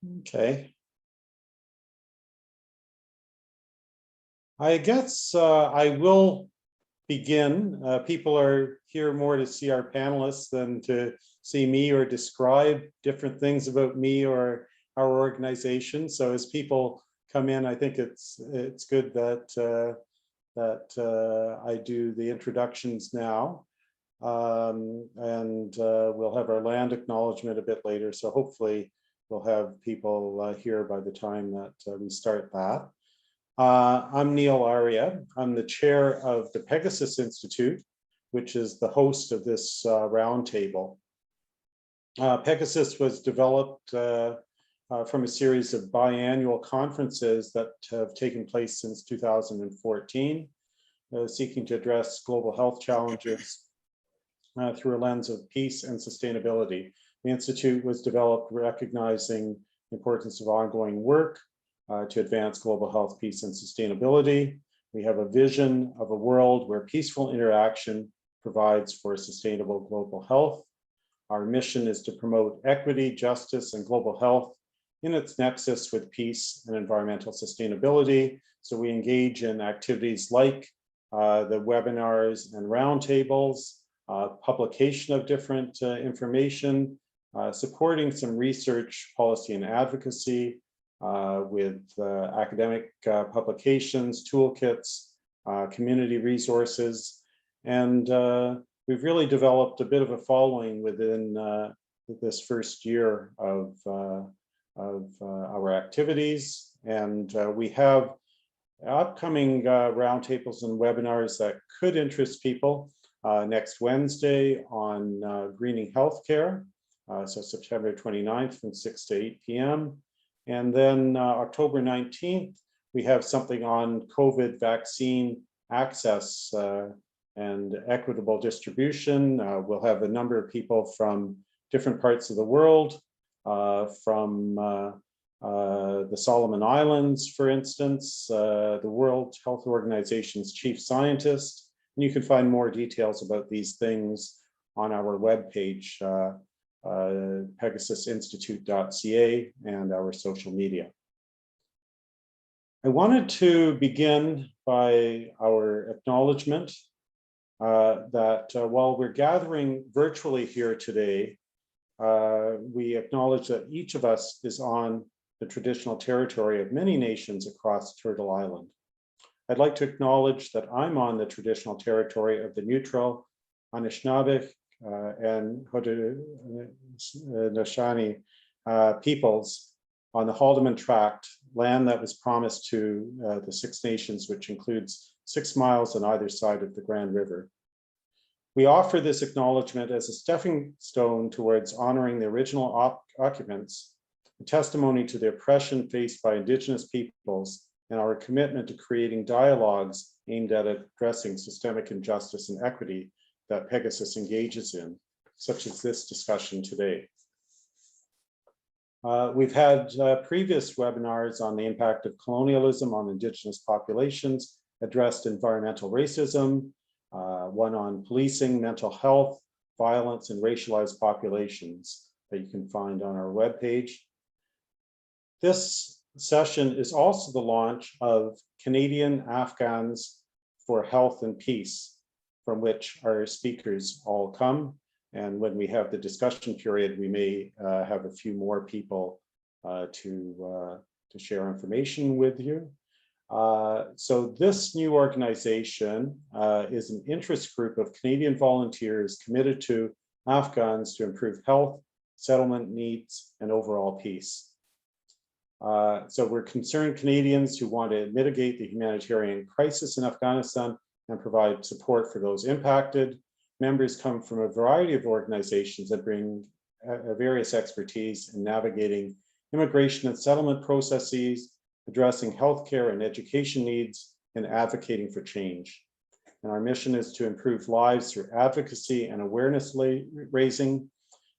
Okay. I guess I will begin. People are here more to see our panelists than to see me or describe different things about me or our organization. So as people come in, I think it's good that I do the introductions now. And we'll have our land acknowledgement a bit later. So hopefully we'll have people here by the time that we start that. I'm Neil Arya. I'm the chair of the Pegasus Institute, which is the host of this roundtable. Pegasus was developed from a series of biannual conferences that have taken place since 2014, seeking to address global health challenges through a lens of peace and sustainability. The Institute was developed recognizing the importance of ongoing work to advance global health, peace, and sustainability. We have a vision of a world where peaceful interaction provides for sustainable global health. Our mission is to promote equity, justice, and global health in its nexus with peace and environmental sustainability. So we engage in activities like the webinars and roundtables, publication of different information, supporting some research, policy, and advocacy, with academic publications, toolkits, community resources, and we've really developed a bit of a following within this first year of our activities, and we have upcoming roundtables and webinars that could interest people. Next Wednesday on greening healthcare, so September 29th from 6 to 8 p.m. And then October 19th, we have something on COVID vaccine access and equitable distribution. We'll have a number of people from different parts of the world, from the Solomon Islands, for instance, the World Health Organization's chief scientist. And you can find more details about these things on our webpage, pegasusinstitute.ca, and our social media. I wanted to begin by our acknowledgement that while we're gathering virtually here today, we acknowledge that each of us is on the traditional territory of many nations across Turtle Island. I'd like to acknowledge that I'm on the traditional territory of the neutral Anishinaabe and Haudenosaunee peoples on the Haldeman Tract, land that was promised to the Six Nations, which includes 6 miles on either side of the Grand River. We offer this acknowledgement as a stepping stone towards honoring the original occupants, a testimony to the oppression faced by Indigenous peoples, and our commitment to creating dialogues aimed at addressing systemic injustice and equity that Pegasus engages in, such as this discussion today. We've had previous webinars on the impact of colonialism on Indigenous populations, addressed environmental racism, one on policing, mental health, violence, and racialized populations that you can find on our webpage. This session is also the launch of Canadian Afghans for Health and Peace, from which our speakers all come. And when we have the discussion period, we may have a few more people to share information with you. So this new organization is an interest group of Canadian volunteers committed to Afghans to improve health, settlement needs, and overall peace. So we're concerned Canadians who want to mitigate the humanitarian crisis in Afghanistan and provide support for those impacted. Members come from a variety of organizations that bring various expertise in navigating immigration and settlement processes, addressing healthcare and education needs, and advocating for change. And our mission is to improve lives through advocacy and awareness raising,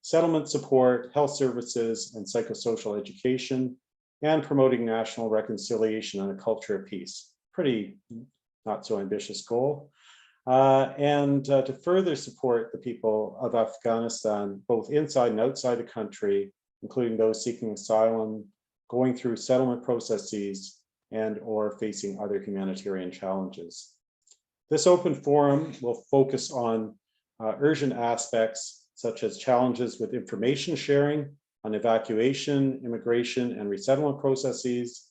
settlement support, health services, and psychosocial education, and promoting national reconciliation and a culture of peace. Pretty not so ambitious goal. And to further support the people of Afghanistan, both inside and outside the country, including those seeking asylum, going through settlement processes, and or facing other humanitarian challenges. This open forum will focus on urgent aspects such as challenges with information sharing on evacuation, immigration, and resettlement processes,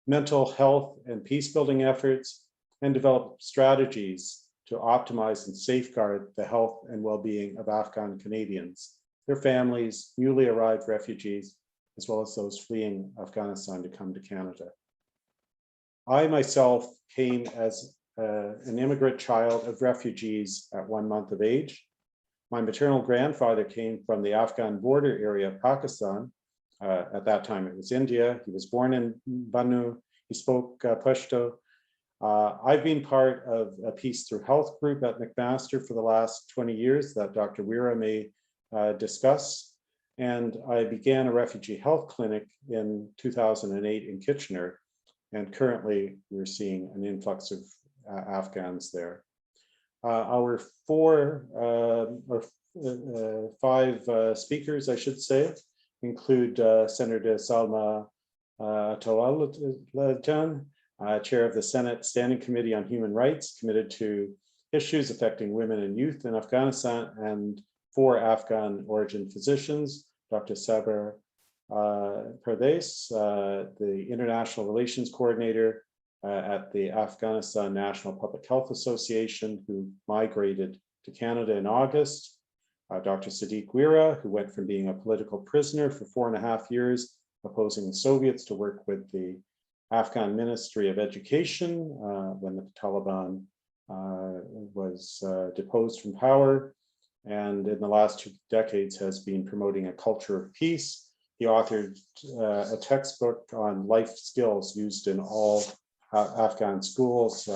mental health and peace building efforts, and develop strategies to optimize and safeguard the health and well-being of Afghan Canadians, their families, newly arrived refugees, as well as those fleeing Afghanistan to come to Canada. I myself came as an immigrant child of refugees at 1 month of age. My maternal grandfather came from the Afghan border area of Pakistan. At that time, it was India. He was born in Bannu. He spoke Pashto. I've been part of a Peace Through Health group at McMaster for the last 20 years that Dr. Weera may discuss. And I began a refugee health clinic in 2008 in Kitchener. And currently, we're seeing an influx of Afghans there. Our five speakers, I should say, include Senator Salma Tawalajan, Chair of the Senate Standing Committee on Human Rights, committed to issues affecting women and youth in Afghanistan, and 4 Afghan origin physicians, Dr. Saber Pardes, the International Relations Coordinator at the Afghanistan National Public Health Association, who migrated to Canada in August, Dr. Sadiq Weera, who went from being a political prisoner for 4.5 years, opposing the Soviets, to work with the Afghan Ministry of Education when the Taliban was deposed from power, and in the last 2 decades has been promoting a culture of peace. He authored a textbook on life skills used in all Afghan schools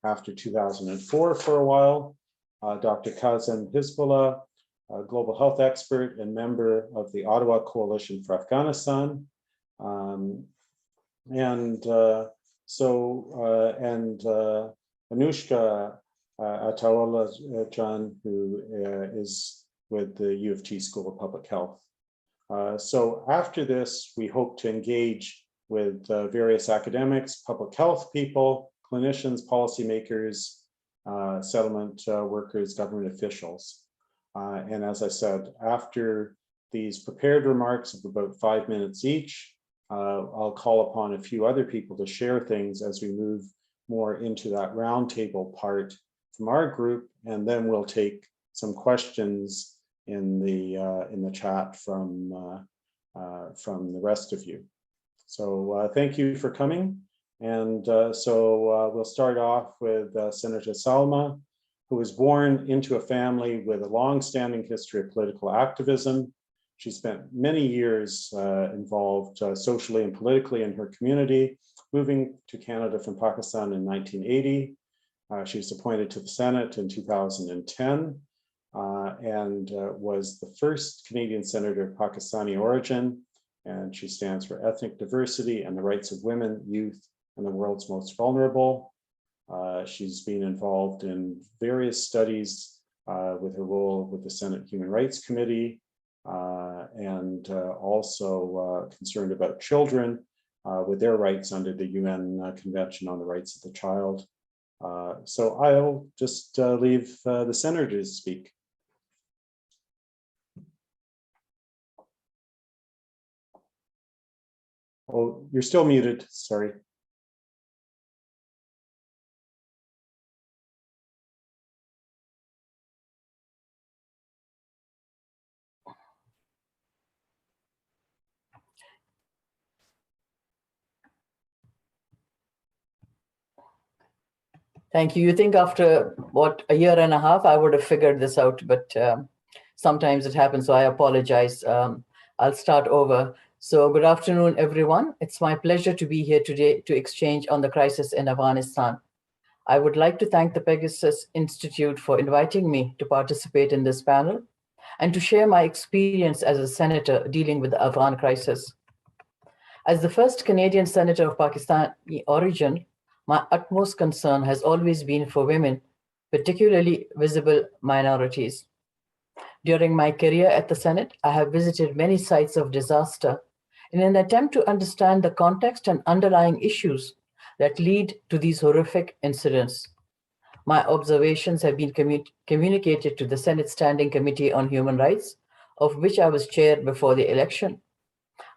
after 2004 for a while. Dr. Kazem Hizbullah, a global health expert and member of the Ottawa Coalition for Afghanistan. Anushka Atawalajan, who is with the U of T School of Public Health. So after this, we hope to engage with various academics, public health people, clinicians, policymakers, settlement workers, government officials. And as I said, after these prepared remarks of about 5 minutes each, I'll call upon a few other people to share things as we move more into that roundtable part from our group, and then we'll take some questions in the chat from the rest of you. So thank you for coming. And we'll start off with Senator Salma, who was born into a family with a long-standing history of political activism. She spent many years involved socially and politically in her community, moving to Canada from Pakistan in 1980. She was appointed to the Senate in 2010 and was the first Canadian senator of Pakistani origin. And she stands for ethnic diversity and the rights of women, youth, and the world's most vulnerable. She's been involved in various studies with her role with the Senate Human Rights Committee, and also concerned about children with their rights under the UN Convention on the Rights of the Child. So I'll just leave the senator to speak. Oh, you're still muted, sorry. Thank you. You think after, what, a year and a half, I would have figured this out, but sometimes it happens, so I apologize. I'll start over. So good afternoon, everyone. It's my pleasure to be here today to exchange on the crisis in Afghanistan. I would like to thank the Pegasus Institute for inviting me to participate in this panel and to share my experience as a senator dealing with the Afghan crisis. As the first Canadian senator of Pakistani origin, my utmost concern has always been for women, particularly visible minorities. During my career at the Senate, I have visited many sites of disaster in an attempt to understand the context and underlying issues that lead to these horrific incidents. My observations have been communicated to the Senate Standing Committee on Human Rights, of which I was chair before the election.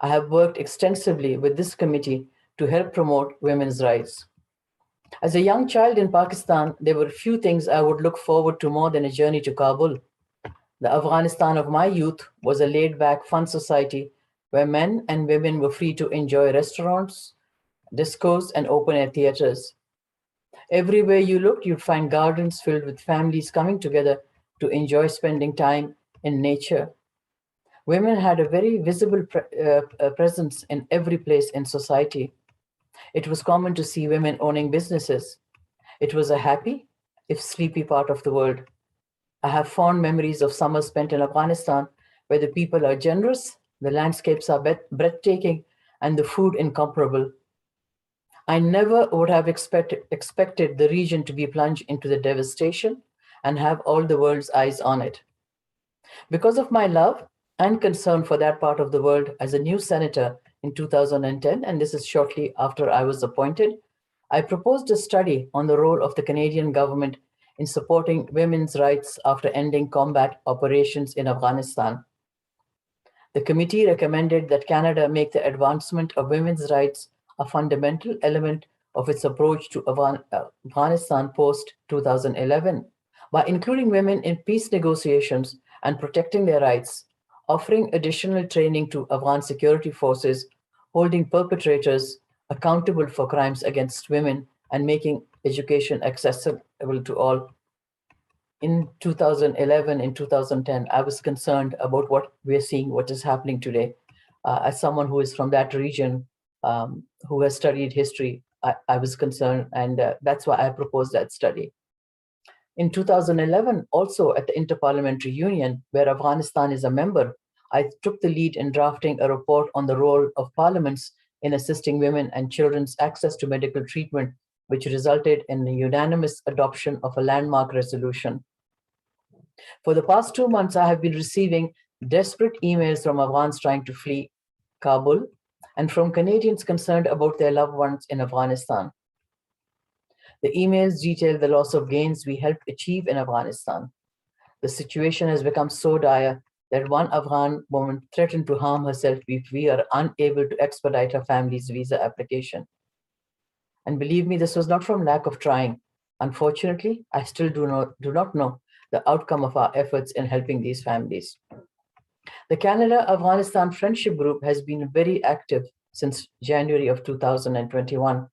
I have worked extensively with this committee to help promote women's rights. As a young child in Pakistan, there were few things I would look forward to more than a journey to Kabul. The Afghanistan of my youth was a laid-back, fun society where men and women were free to enjoy restaurants, discos, and open-air theaters. Everywhere you looked, you'd find gardens filled with families coming together to enjoy spending time in nature. Women had a very visible presence in every place in society. It was common to see women owning businesses. It was a happy, if sleepy part of the world. I have fond memories of summers spent in Afghanistan, where the people are generous, the landscapes are breathtaking, and the food incomparable. I never would have expected the region to be plunged into the devastation and have all the world's eyes on it. Because of my love and concern for that part of the world as a new senator in 2010, and this is shortly after I was appointed, I proposed a study on the role of the Canadian government in supporting women's rights after ending combat operations in Afghanistan. The committee recommended that Canada make the advancement of women's rights a fundamental element of its approach to Afghanistan post-2011 by including women in peace negotiations and protecting their rights, offering additional training to Afghan security forces, holding perpetrators accountable for crimes against women, and making education accessible to all. In 2011, in 2010, I was concerned about what we're seeing, what is happening today. As someone who is from that region, who has studied history, I was concerned, and that's why I proposed that study. In 2011, also at the Interparliamentary Union, where Afghanistan is a member, I took the lead in drafting a report on the role of parliaments in assisting women and children's access to medical treatment, which resulted in the unanimous adoption of a landmark resolution. For the past 2 months, I have been receiving desperate emails from Afghans trying to flee Kabul and from Canadians concerned about their loved ones in Afghanistan. The emails detail the loss of gains we helped achieve in Afghanistan. The situation has become so dire that one Afghan woman threatened to harm herself if we are unable to expedite her family's visa application. And believe me, this was not from lack of trying. Unfortunately, I still do not know the outcome of our efforts in helping these families. The Canada-Afghanistan Friendship Group has been very active since January of 2021.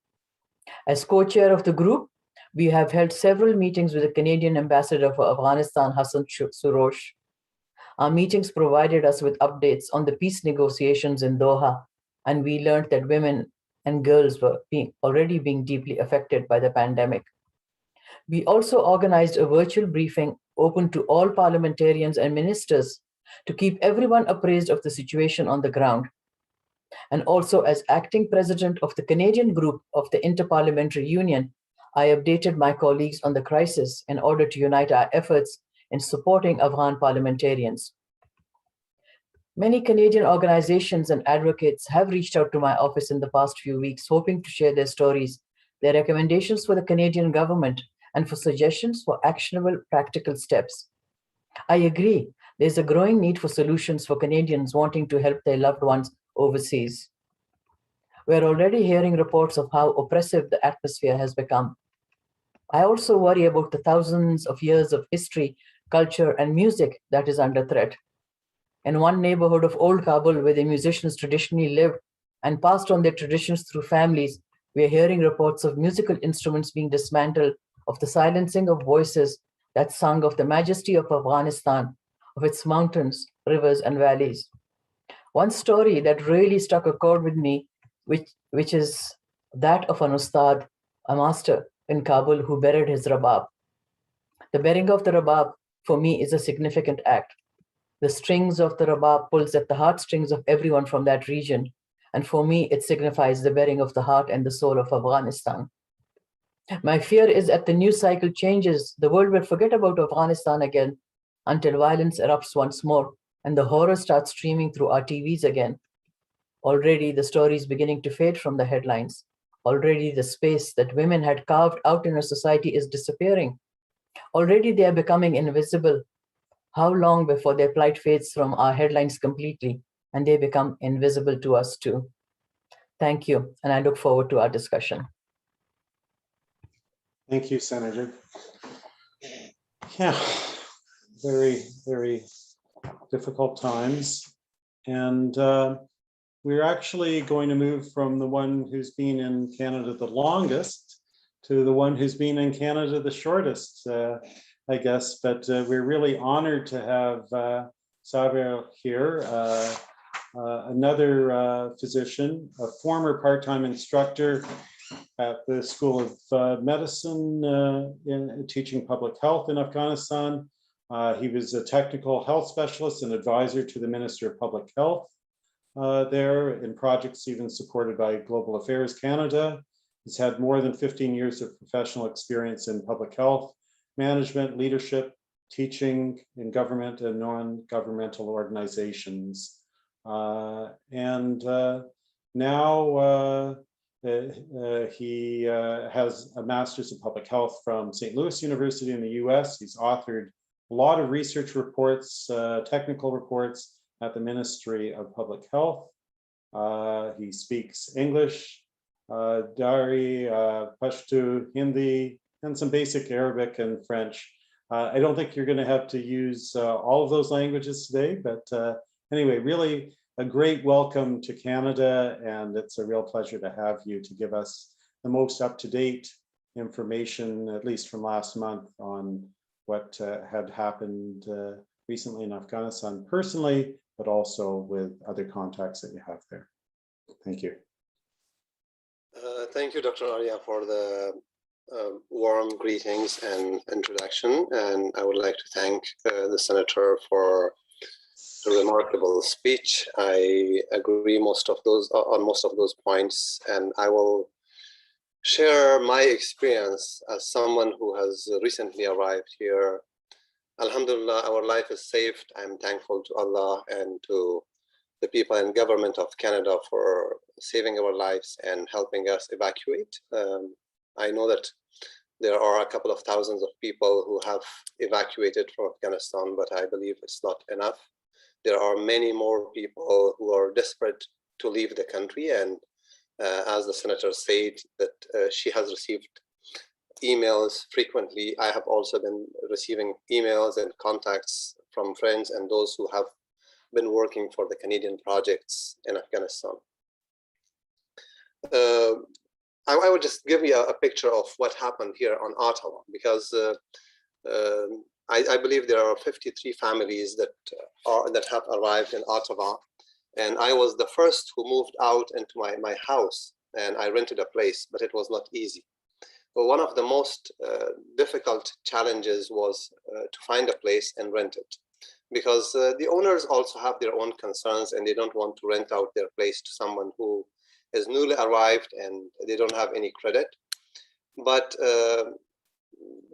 As co-chair of the group, we have held several meetings with the Canadian ambassador for Afghanistan, Hassan Surosh. Our meetings provided us with updates on the peace negotiations in Doha, and we learned that women and girls were already being deeply affected by the pandemic. We also organized a virtual briefing open to all parliamentarians and ministers to keep everyone appraised of the situation on the ground. And also, as acting president of the Canadian group of the Interparliamentary Union, I updated my colleagues on the crisis in order to unite our efforts in supporting Afghan parliamentarians. Many Canadian organizations and advocates have reached out to my office in the past few weeks, hoping to share their stories, their recommendations for the Canadian government, and for suggestions for actionable practical steps. I agree, there's a growing need for solutions for Canadians wanting to help their loved ones overseas. We're already hearing reports of how oppressive the atmosphere has become. I also worry about the thousands of years of history, culture, and music that is under threat. In one neighborhood of Old Kabul, where the musicians traditionally lived and passed on their traditions through families, we are hearing reports of musical instruments being dismantled, of the silencing of voices that sung of the majesty of Afghanistan, of its mountains, rivers, and valleys. One story that really struck a chord with me, which is that of an ustad, a master in Kabul who buried his rabab. The burying of the rabab, for me, is a significant act. The strings of the rabab pulls at the heartstrings of everyone from that region. And for me, it signifies the bearing of the heart and the soul of Afghanistan. My fear is that the news cycle changes, the world will forget about Afghanistan again, until violence erupts once more and the horror starts streaming through our TVs again. Already the story is beginning to fade from the headlines. Already the space that women had carved out in our society is disappearing. Already they are becoming invisible. How long before their plight fades from our headlines completely and they become invisible to us too? Thank you, and I look forward to our discussion. Thank you, Senator. Yeah, very, very difficult times. And we're actually going to move from the one who's been in Canada the longest to the one who's been in Canada the shortest, I guess. But we're really honored to have Saber here, another physician, a former part-time instructor at the School of Medicine in teaching public health in Afghanistan. He was a technical health specialist and advisor to the Minister of Public Health there in projects even supported by Global Affairs Canada. He's had more than 15 years of professional experience in public health, management, leadership, teaching in government and non-governmental organizations. Now he has a master's in public health from St. Louis University in the US. He's authored a lot of research reports, technical reports at the Ministry of Public Health. He speaks English, Dari, Pashto, Hindi, and some basic Arabic and French. I don't think you're going to have to use all of those languages today, but anyway, really a great welcome to Canada, and it's a real pleasure to have you to give us the most up-to-date information, at least from last month, on what had happened recently in Afghanistan personally, but also with other contacts that you have there. Thank you. Thank you, Dr. Arya, for the warm greetings and introduction. And I would like to thank the Senator for a remarkable speech. I agree on most of those points, and I will share my experience as someone who has recently arrived here. Alhamdulillah, our life is saved. I'm thankful to Allah and to the people and government of Canada for saving our lives and helping us evacuate. I know that there are a couple of thousands of people who have evacuated from Afghanistan, but I believe it's not enough. There are many more people who are desperate to leave the country, and as the Senator said, that she has received emails frequently. I have also been receiving emails and contacts from friends and those who have been working for the Canadian projects in Afghanistan. I would just give you a picture of what happened here on Ottawa, because I believe there are 53 families that have arrived in Ottawa, and I was the first who moved out into my house, and I rented a place, but it was not easy. But one of the most difficult challenges was to find a place and rent it, because the owners also have their own concerns and they don't want to rent out their place to someone who is newly arrived and they don't have any credit. But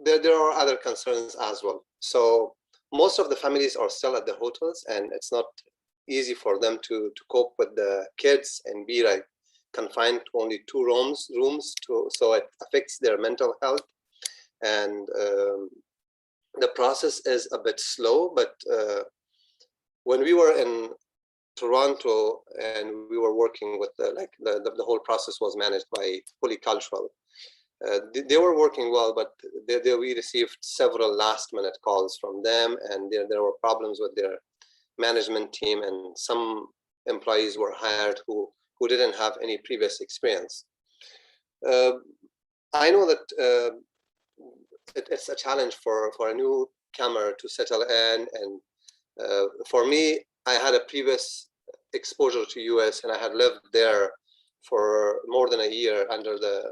there are other concerns as well. So most of the families are still at the hotels, and it's not easy for them to cope with the kids and be like confined to only 2 rooms so it affects their mental health. And the process is a bit slow, but when we were in Toronto and we were working with the whole process was managed by Polycultural. They were working well, but we received several last-minute calls from them, and there were problems with their management team, and some employees were hired who didn't have any previous experience. I know that it's a challenge for a newcomer to settle in, and for me, I had a previous exposure to US, and I had lived there for more than a year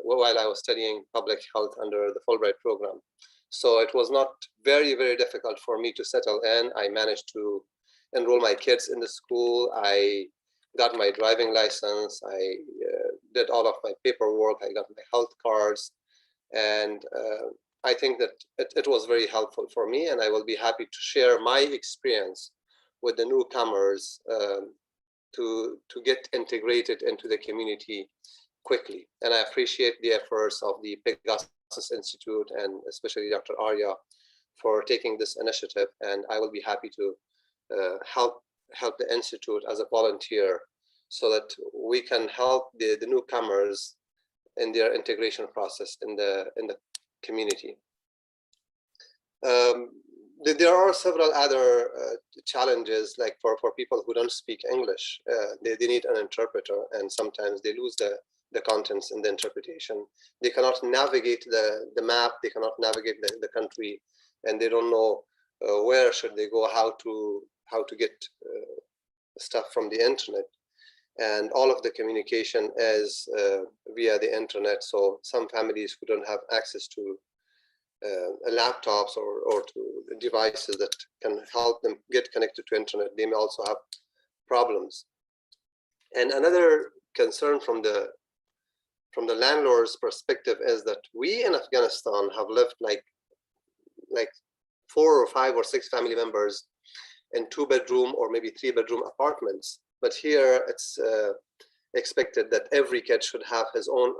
while I was studying public health under the Fulbright program. So it was not very, very difficult for me to settle in. I managed to enroll my kids in the school. I got my driving license. I did all of my paperwork. I got my health cards. And I think that it was very helpful for me, and I will be happy to share my experience with the newcomers to get integrated into the community quickly. And I appreciate the efforts of the Pegasus Institute and especially Dr. Arya for taking this initiative. And I will be happy to help the Institute as a volunteer so that we can help the newcomers in their integration process in the community. There are several other challenges, like for people who don't speak English. They need an interpreter, and sometimes they lose the contents in the interpretation. They cannot navigate the map, they cannot navigate the country, and they don't know where should they go, how to get stuff from the internet. And all of the communication is via the internet. So some families who don't have access to laptops or to devices that can help them get connected to internet, they may also have problems. And another concern from the landlord's perspective is that we in Afghanistan have lived like 4 or 5 or 6 family members in 2-bedroom or maybe 3-bedroom apartments. But here it's expected that every kid should have his own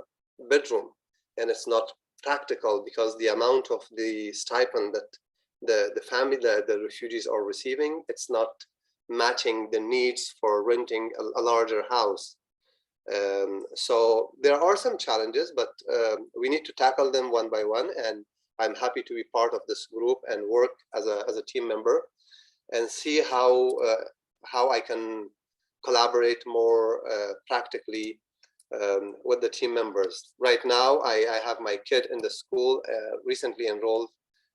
bedroom, and it's not practical because the amount of the stipend that the refugees are receiving, it's not matching the needs for renting a larger house. So there are some challenges, but we need to tackle them one by one. And I'm happy to be part of this group and work as a team member and see how I can collaborate more practically with the team members. Right now, I have my kid in the school, recently enrolled,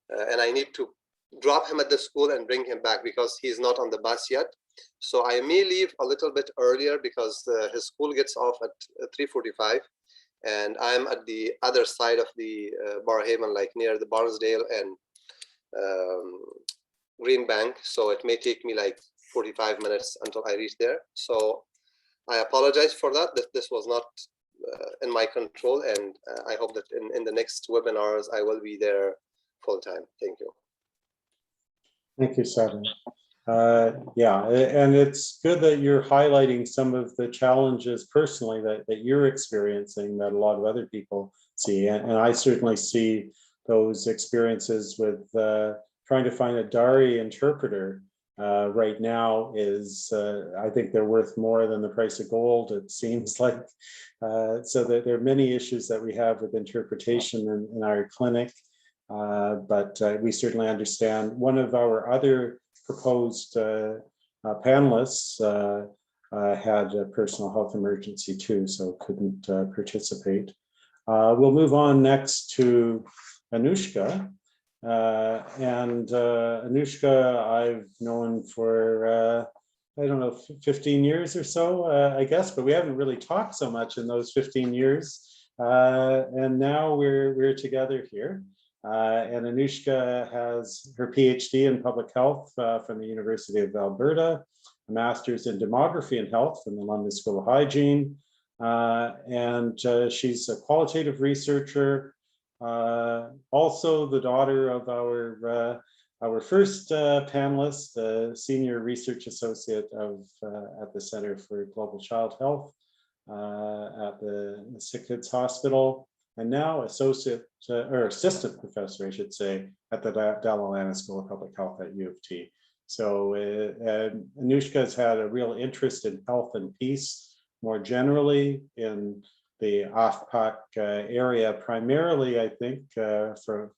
and I need to drop him at the school and bring him back because he's not on the bus yet. So I may leave a little bit earlier because his school gets off at 3:45, and I'm at the other side of the Barrhaven, like near the Barnesdale and Green Bank. So it may take me like 45 minutes until I reach there. So I apologize for that. This was not in my control, and I hope that in the next webinars I will be there full time. Thank you. Thank you, Sada. Yeah, and it's good that you're highlighting some of the challenges personally that you're experiencing that a lot of other people see. And I certainly see those experiences with trying to find a Dari interpreter right now is, I think they're worth more than the price of gold, it seems like. So that there are many issues that we have with interpretation in our clinic, but we certainly understand. One of our other proposed panelists had a personal health emergency too, so couldn't participate. We'll move on next to Anushka. Anushka, I've known for, I don't know, 15 years or so, I guess, but we haven't really talked so much in those 15 years. And now we're together here. And Anushka has her PhD in public health from the University of Alberta, a master's in demography and health from the London School of Hygiene. And she's a qualitative researcher, also the daughter of our first panelist, senior research associate at the Center for Global Child Health at the Sick Kids Hospital, and now associate or assistant professor, I should say, at the Dalla Lana School of Public Health at U of T. So Anushka has had a real interest in health and peace more generally in the AFPAC area, primarily, I think, for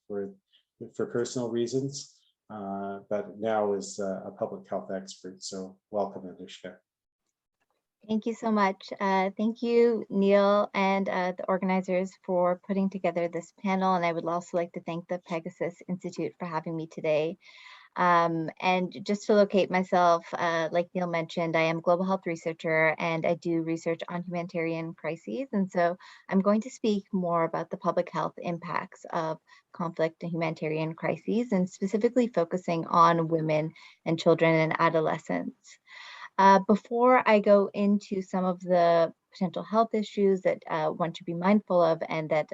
personal reasons, but now is a public health expert. So welcome, Anushka. Thank you so much. Thank you, Neil, and the organizers for putting together this panel. And I would also like to thank the Pegasus Institute for having me today. And just to locate myself, like Neil mentioned, I am a global health researcher and I do research on humanitarian crises. And so I'm going to speak more about the public health impacts of conflict and humanitarian crises, and specifically focusing on women and children and adolescents. Before I go into some of the potential health issues that one should be mindful of, and that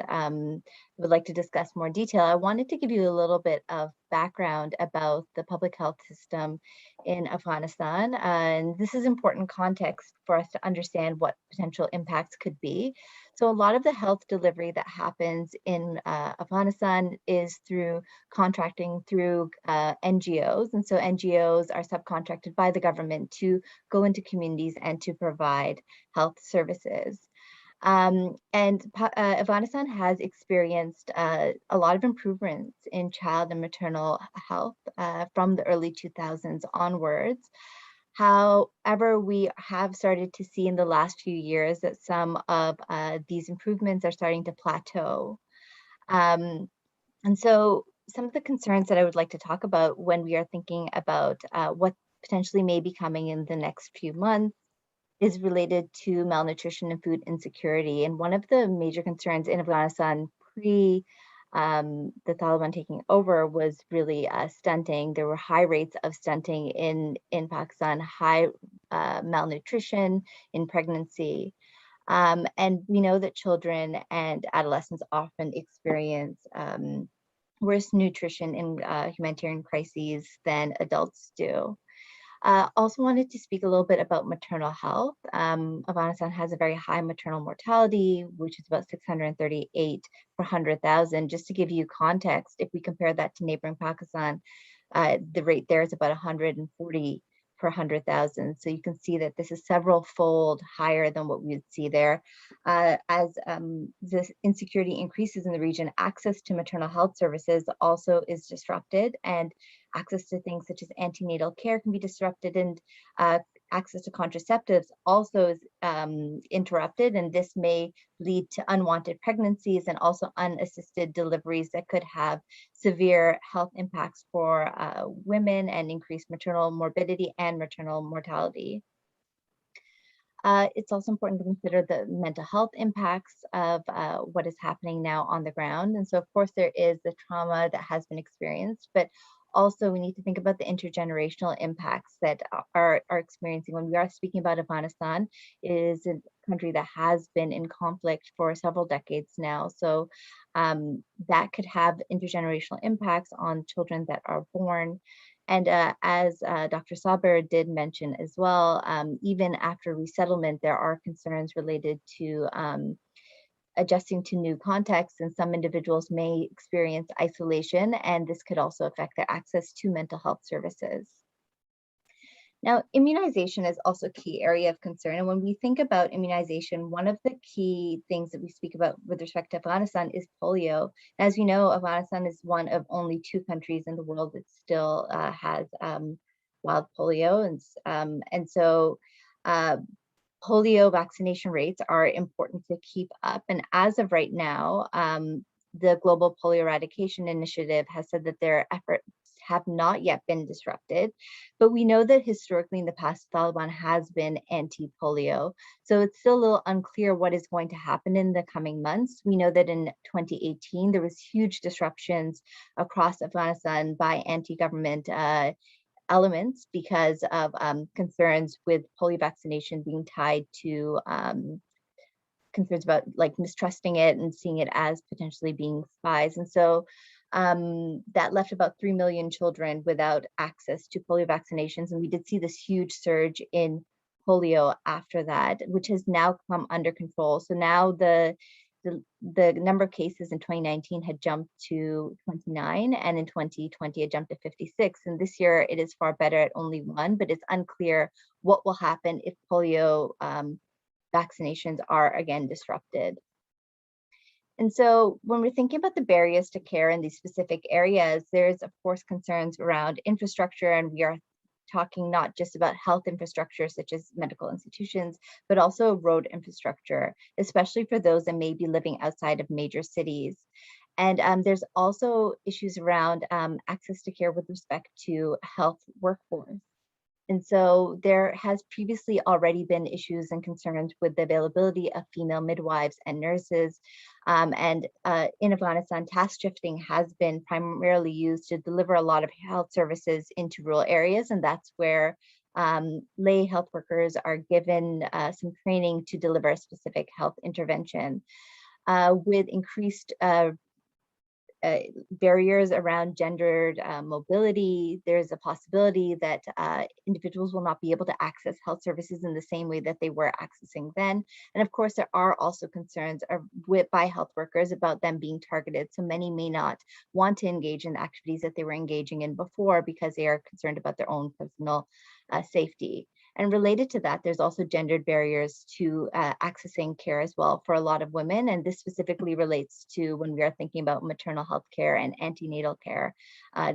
would like to discuss more detail, I wanted to give you a little bit of background about the public health system in Afghanistan. And this is important context for us to understand what potential impacts could be. So a lot of the health delivery that happens in Afghanistan is through contracting through NGOs. And so NGOs are subcontracted by the government to go into communities and to provide health services. Afghanistan has experienced a lot of improvements in child and maternal health from the early 2000s onwards. However, we have started to see in the last few years that some of these improvements are starting to plateau. And so some of the concerns that I would like to talk about when we are thinking about what potentially may be coming in the next few months is related to malnutrition and food insecurity. And one of the major concerns in Afghanistan pre the Taliban taking over was really stunting. There were high rates of stunting in Pakistan, high malnutrition in pregnancy. And we know that children and adolescents often experience worse nutrition in humanitarian crises than adults do. Also wanted to speak a little bit about maternal health. Afghanistan has a very high maternal mortality, which is about 638 per 100,000. Just to give you context, if we compare that to neighboring Pakistan, the rate there is about 140 per 100,000. So you can see that this is several fold higher than what we would see there. As this insecurity increases in the region, access to maternal health services also is disrupted, and access to things such as antenatal care can be disrupted, and access to contraceptives also is interrupted, and this may lead to unwanted pregnancies and also unassisted deliveries that could have severe health impacts for women and increased maternal morbidity and maternal mortality. It's also important to consider the mental health impacts of what is happening now on the ground. And so, of course, there is the trauma that has been experienced, but also we need to think about the intergenerational impacts that are experiencing. When we are speaking about Afghanistan, it is a country that has been in conflict for several decades now. So that could have intergenerational impacts on children that are born. And as Dr. Saber did mention as well, even after resettlement, there are concerns related to adjusting to new contexts, and some individuals may experience isolation, and this could also affect their access to mental health services. Now, immunization is also a key area of concern. And when we think about immunization, one of the key things that we speak about with respect to Afghanistan is polio. As you know, Afghanistan is one of only 2 countries in the world that still has wild polio. And so polio vaccination rates are important to keep up. And as of right now, the Global Polio Eradication Initiative has said that their efforts have not yet been disrupted, but we know that historically in the past, Taliban has been anti-polio. So it's still a little unclear what is going to happen in the coming months. We know that in 2018, there was huge disruptions across Afghanistan by anti-government elements because of concerns with polio vaccination being tied to concerns about like mistrusting it and seeing it as potentially being spies. And so that left about 3 million children without access to polio vaccinations. And we did see this huge surge in polio after that, which has now come under control. So now the number of cases in 2019 had jumped to 29, and in 2020 it jumped to 56. And this year it is far better at only 1, but it's unclear what will happen if polio vaccinations are again disrupted. And so when we're thinking about the barriers to care in these specific areas, there's of course concerns around infrastructure, and we are talking not just about health infrastructure such as medical institutions, but also road infrastructure, especially for those that may be living outside of major cities. And there's also issues around access to care with respect to health workforce. And so there has previously already been issues and concerns with the availability of female midwives and nurses. In Afghanistan, task shifting has been primarily used to deliver a lot of health services into rural areas. And that's where lay health workers are given some training to deliver a specific health intervention. With increased barriers around gendered mobility, there's a possibility that individuals will not be able to access health services in the same way that they were accessing then. And of course, there are also concerns by health workers about them being targeted. So many may not want to engage in the activities that they were engaging in before because they are concerned about their own personal safety. And related to that, there's also gendered barriers to accessing care as well for a lot of women. And this specifically relates to when we are thinking about maternal health care and antenatal care.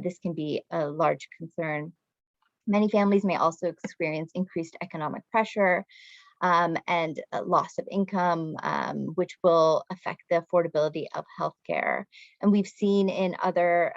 This can be a large concern. Many families may also experience increased economic pressure and loss of income, which will affect the affordability of healthcare. And we've seen in other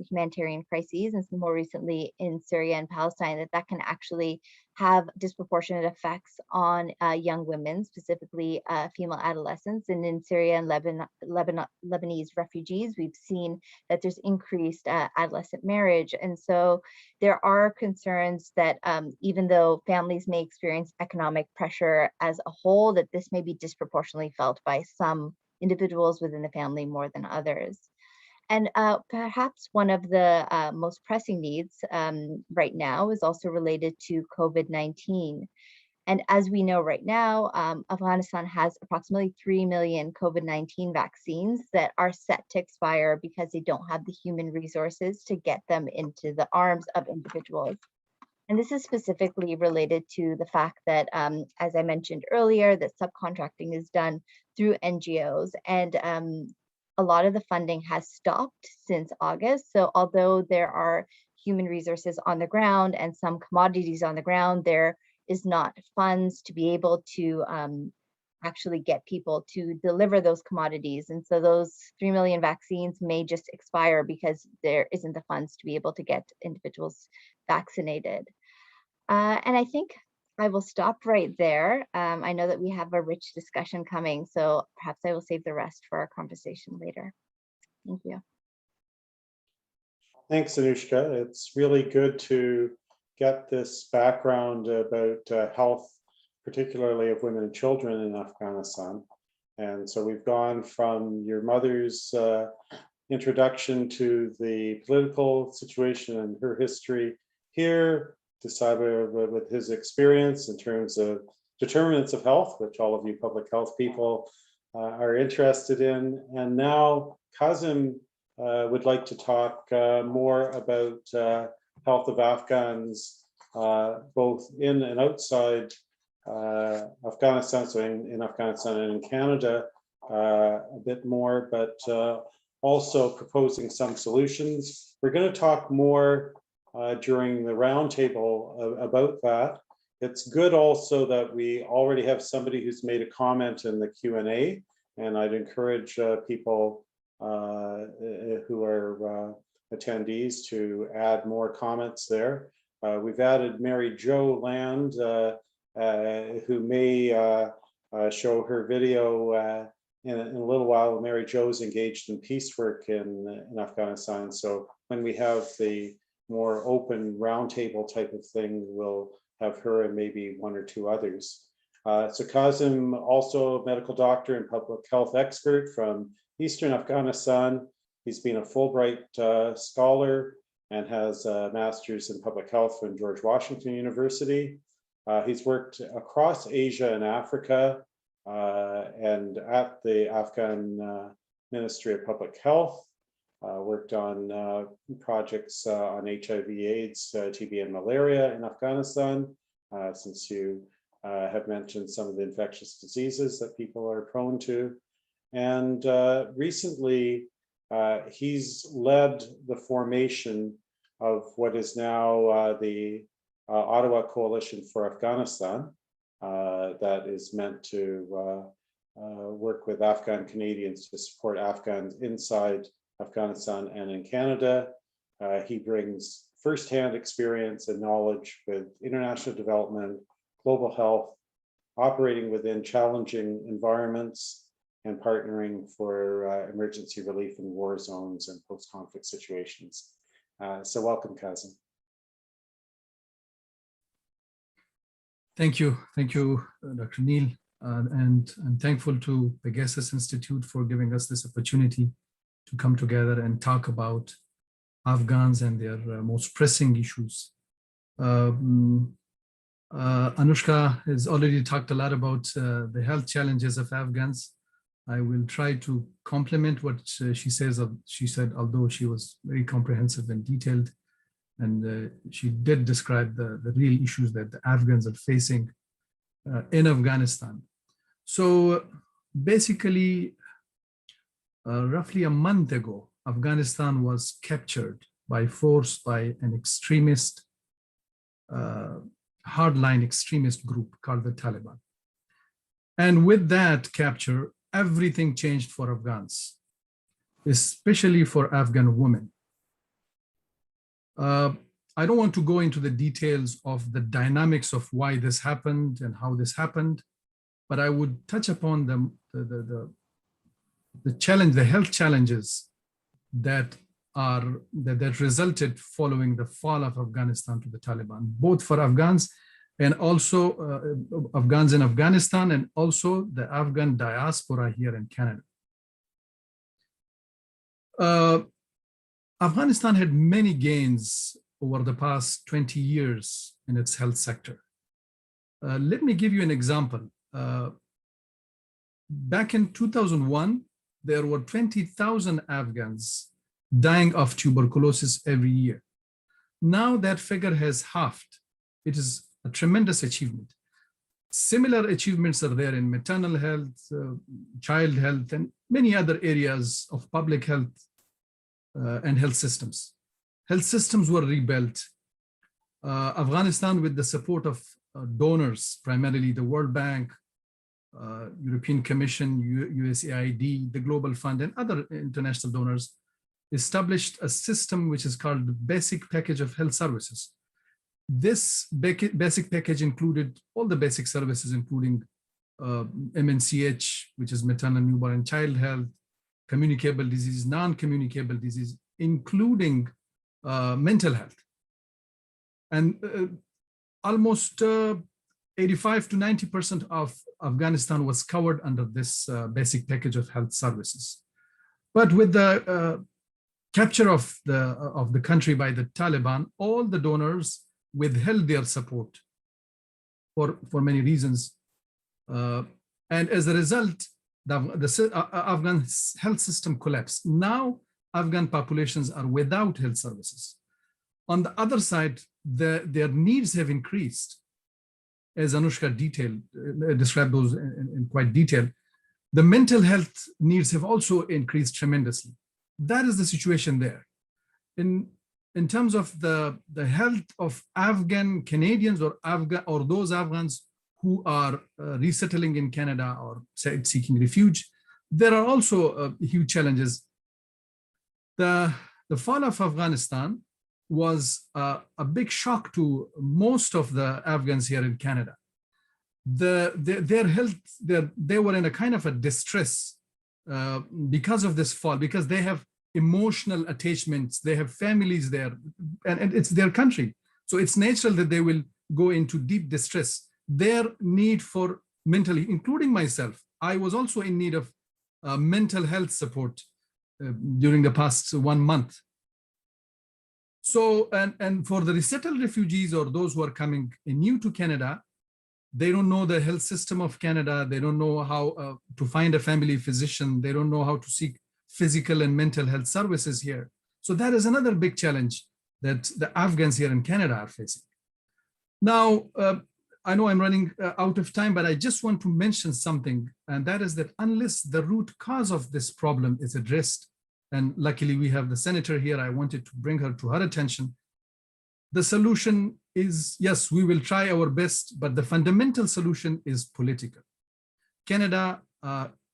humanitarian crises, and more recently in Syria and Palestine, that can actually have disproportionate effects on young women, specifically female adolescents. And in Syria and Lebanese refugees, we've seen that there's increased adolescent marriage. And so there are concerns that even though families may experience economic pressure as a whole, that this may be disproportionately felt by some individuals within the family more than others. And perhaps one of the most pressing needs right now is also related to COVID-19. And as we know right now, Afghanistan has approximately 3 million COVID-19 vaccines that are set to expire because they don't have the human resources to get them into the arms of individuals. And this is specifically related to the fact that, as I mentioned earlier, that subcontracting is done through NGOs, and a lot of the funding has stopped since August. So although there are human resources on the ground and some commodities on the ground, there is not funds to be able to actually get people to deliver those commodities. And so those 3 million vaccines may just expire because there isn't the funds to be able to get individuals vaccinated. And I think I will stop right there. I know that we have a rich discussion coming, so perhaps I will save the rest for our conversation later. Thank you. Thanks, Anushka. It's really good to get this background about health, particularly of women and children in Afghanistan. And so we've gone from your mother's introduction to the political situation and her history here, to Saber with his experience in terms of determinants of health, which all of you public health people are interested in. And now Kazim would like to talk more about health of Afghans, both in and outside Afghanistan, so in Afghanistan and in Canada a bit more, but also proposing some solutions. We're going to talk more during the roundtable about that. It's good also that we already have somebody who's made a comment in the Q&A, and I'd encourage people who are attendees to add more comments there. We've added Mary Jo Land, who may show her video in a little while. Mary Jo's engaged in peace work in Afghanistan. So when we have the more open roundtable type of thing, we'll have her and maybe one or two others. So Kazim, also a medical doctor and public health expert from Eastern Afghanistan. He's been a Fulbright scholar and has a master's in public health from George Washington University. He's worked across Asia and Africa and at the Afghan Ministry of Public Health. Worked on projects on HIV/AIDS, TB, and malaria in Afghanistan, since you have mentioned some of the infectious diseases that people are prone to. And recently, he's led the formation of what is now the Ottawa Coalition for Afghanistan, that is meant to work with Afghan Canadians to support Afghans inside Afghanistan and in Canada. He brings firsthand experience and knowledge with international development, global health, operating within challenging environments, and partnering for emergency relief in war zones and post-conflict situations. So welcome, Kazim. Thank you, Dr. Neil, and I'm thankful to Pegasus Institute for giving us this opportunity to come together and talk about Afghans and their most pressing issues. Anushka has already talked a lot about the health challenges of Afghans. I will try to complement what she said, although she was very comprehensive and detailed, and she did describe the real issues that the Afghans are facing in Afghanistan. So basically, roughly a month ago, Afghanistan was captured by force by an extremist, hardline extremist group called the Taliban. And with that capture, everything changed for Afghans, especially for Afghan women. I don't want to go into the details of the dynamics of why this happened and how this happened, but I would touch upon the health challenges that resulted following the fall of Afghanistan to the Taliban, both for Afghans and also Afghans in Afghanistan, and also the Afghan diaspora here in Canada. Afghanistan had many gains over the past 20 years in its health sector. Let me give you an example. Back in 2001, there were 20,000 Afghans dying of tuberculosis every year. Now that figure has halved. It is a tremendous achievement. Similar achievements are there in maternal health, child health, and many other areas of public health and health systems. Health systems were rebuilt. Afghanistan, with the support of donors, primarily the World Bank, European Commission, USAID, the Global Fund, and other international donors, established a system which is called the Basic Package of Health Services. This basic package included all the basic services, including MNCH, which is maternal, newborn, and child health, communicable disease, non-communicable disease, including mental health. And almost 85 to 90% of Afghanistan was covered under this basic package of health services. But with the capture of the country by the Taliban, all the donors withheld their support for many reasons. And as a result, the Afghan health system collapsed. Now, Afghan populations are without health services. On the other side, their needs have increased. As Anushka described those in quite detail. The mental health needs have also increased tremendously. That is the situation there. In terms of the health of Afghan Canadians or those Afghans who are resettling in Canada or seeking refuge, there are also huge challenges. The fall of Afghanistan was a big shock to most of the Afghans here in Canada. Their health, they were in a kind of a distress because of this fall, because they have emotional attachments, they have families there, and it's their country. So it's natural that they will go into deep distress. Their need for mentally, including myself, I was also in need of mental health support during the past 1 month. So, and for the resettled refugees or those who are coming new to Canada, they don't know the health system of Canada. They don't know how to find a family physician. They don't know how to seek physical and mental health services here. So that is another big challenge that the Afghans here in Canada are facing. Now, I know I'm running out of time, but I just want to mention something, and that is that unless the root cause of this problem is addressed, and luckily we have the senator here, I wanted to bring her to her attention. The solution is, yes, we will try our best, but the fundamental solution is political. Canada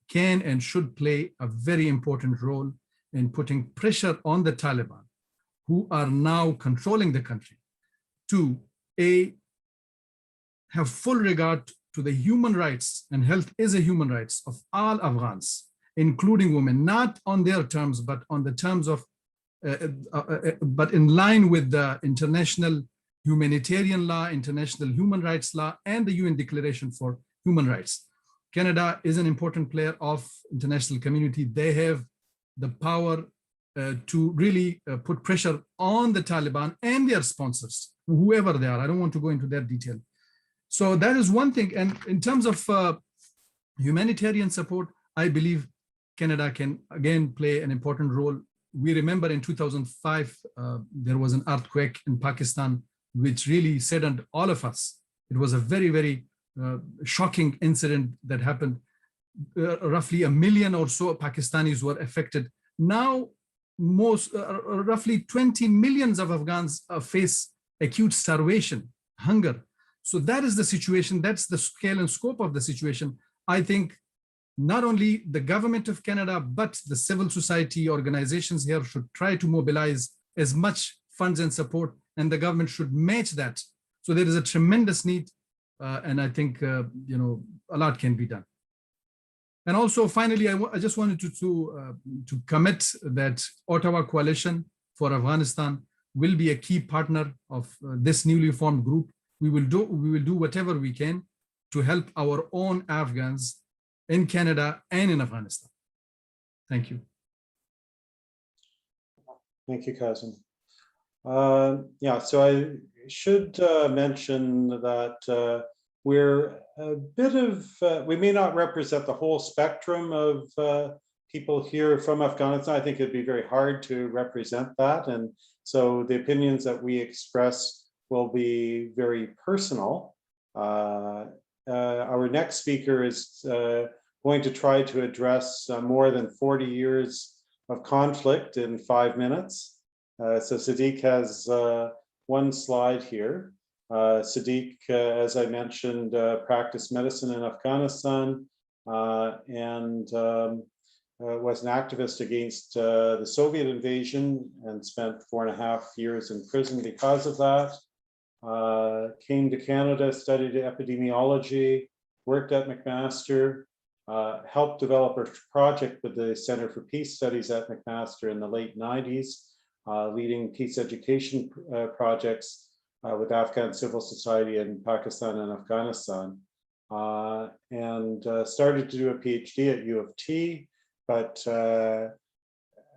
can and should play a very important role in putting pressure on the Taliban, who are now controlling the country, to have full regard to the human rights, and health is a human rights of all Afghans, including women, not on their terms, but on the terms of, but in line with the international humanitarian law, international human rights law, and the UN Declaration for Human Rights. Canada is an important player of international community. They have the power to really put pressure on the Taliban and their sponsors, whoever they are. I don't want to go into that detail. So that is one thing. And in terms of humanitarian support, I believe Canada can again play an important role. We remember in 2005, there was an earthquake in Pakistan, which really saddened all of us. It was a very, very shocking incident that happened. Roughly 1 million or so Pakistanis were affected. Now, roughly 20 millions of Afghans face acute starvation, hunger. So that is the situation. That's the scale and scope of the situation. I think not only the government of Canada, but the civil society organizations here should try to mobilize as much funds and support, and the government should match that. So there is a tremendous need, and I think a lot can be done. And also, finally, I just wanted to commit that Ottawa Coalition for Afghanistan will be a key partner of this newly formed group. We will do whatever we can to help our own Afghans in Canada and in Afghanistan. Thank you. Thank you, Kazim. Yeah, so I should mention that we're a bit of, we may not represent the whole spectrum of people here from Afghanistan. I think it'd be very hard to represent that. And so the opinions that we express will be very personal. Our next speaker is going to try to address more than 40 years of conflict in 5 minutes. So Sadiq has one slide here. Sadiq, as I mentioned, practiced medicine in Afghanistan and was an activist against the Soviet invasion and spent 4.5 years in prison because of that. Came to Canada, studied epidemiology, worked at McMaster, helped develop a project with the Center for Peace Studies at McMaster in the late 90s, leading peace education projects with Afghan civil society in Pakistan and Afghanistan, and started to do a PhD at U of T, but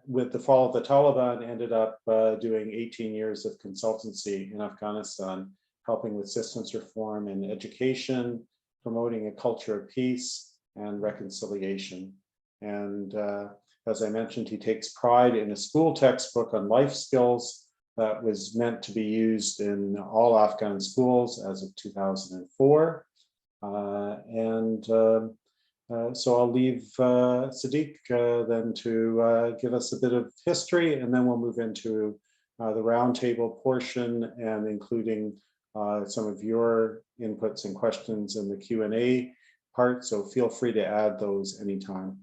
with the fall of the Taliban, ended up doing 18 years of consultancy in Afghanistan, helping with systems reform in education, promoting a culture of peace and reconciliation. And as I mentioned, he takes pride in a school textbook on life skills that was meant to be used in all Afghan schools as of 2004. So I'll leave Sadiq then to give us a bit of history, and then we'll move into the roundtable portion and including some of your inputs and questions in the Q&A part. So feel free to add those anytime.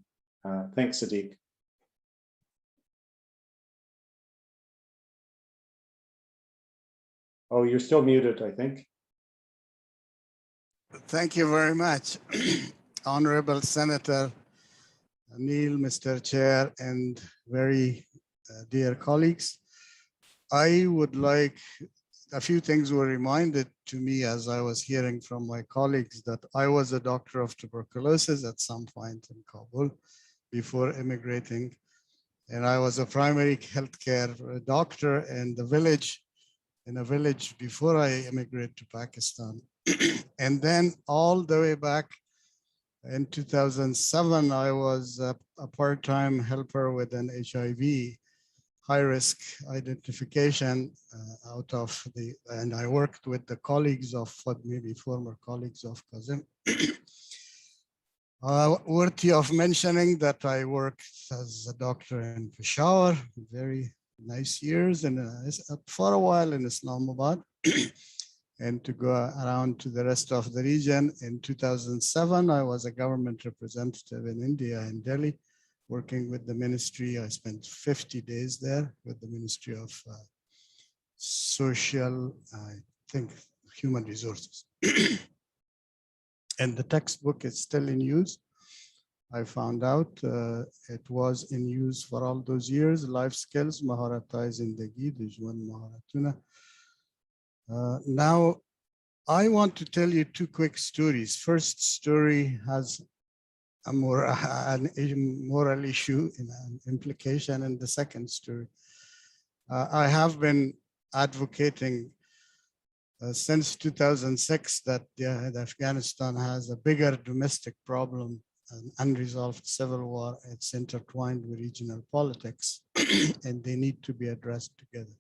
Thanks, Sadiq. Oh, you're still muted, I think. Thank you very much. Honorable Senator Neil, Mr. Chair, and very dear colleagues. I would like, a few things were reminded to me as I was hearing from my colleagues that I was a doctor of tuberculosis at some point in Kabul before immigrating. And I was a primary healthcare doctor in a village before I immigrated to Pakistan. And then all the way back in 2007, I was a part-time helper with an HIV high-risk identification and I worked with the colleagues of, maybe former colleagues of Kazim. Worthy of mentioning that I worked as a doctor in Peshawar, very nice years, and for a while in Islamabad. And to go around to the rest of the region. In 2007, I was a government representative in India, in Delhi, working with the ministry. I spent 50 days there with the Ministry of Social, I think, Human Resources. And the textbook is still in use. I found out it was in use for all those years. Life skills, Maharata Zindagi, Dujwan Maharatuna. Now, I want to tell you two quick stories. First story has a moral issue in an implication, and the second story. I have been advocating since 2006 that Afghanistan has a bigger domestic problem, an unresolved civil war. It's intertwined with regional politics, and they need to be addressed together.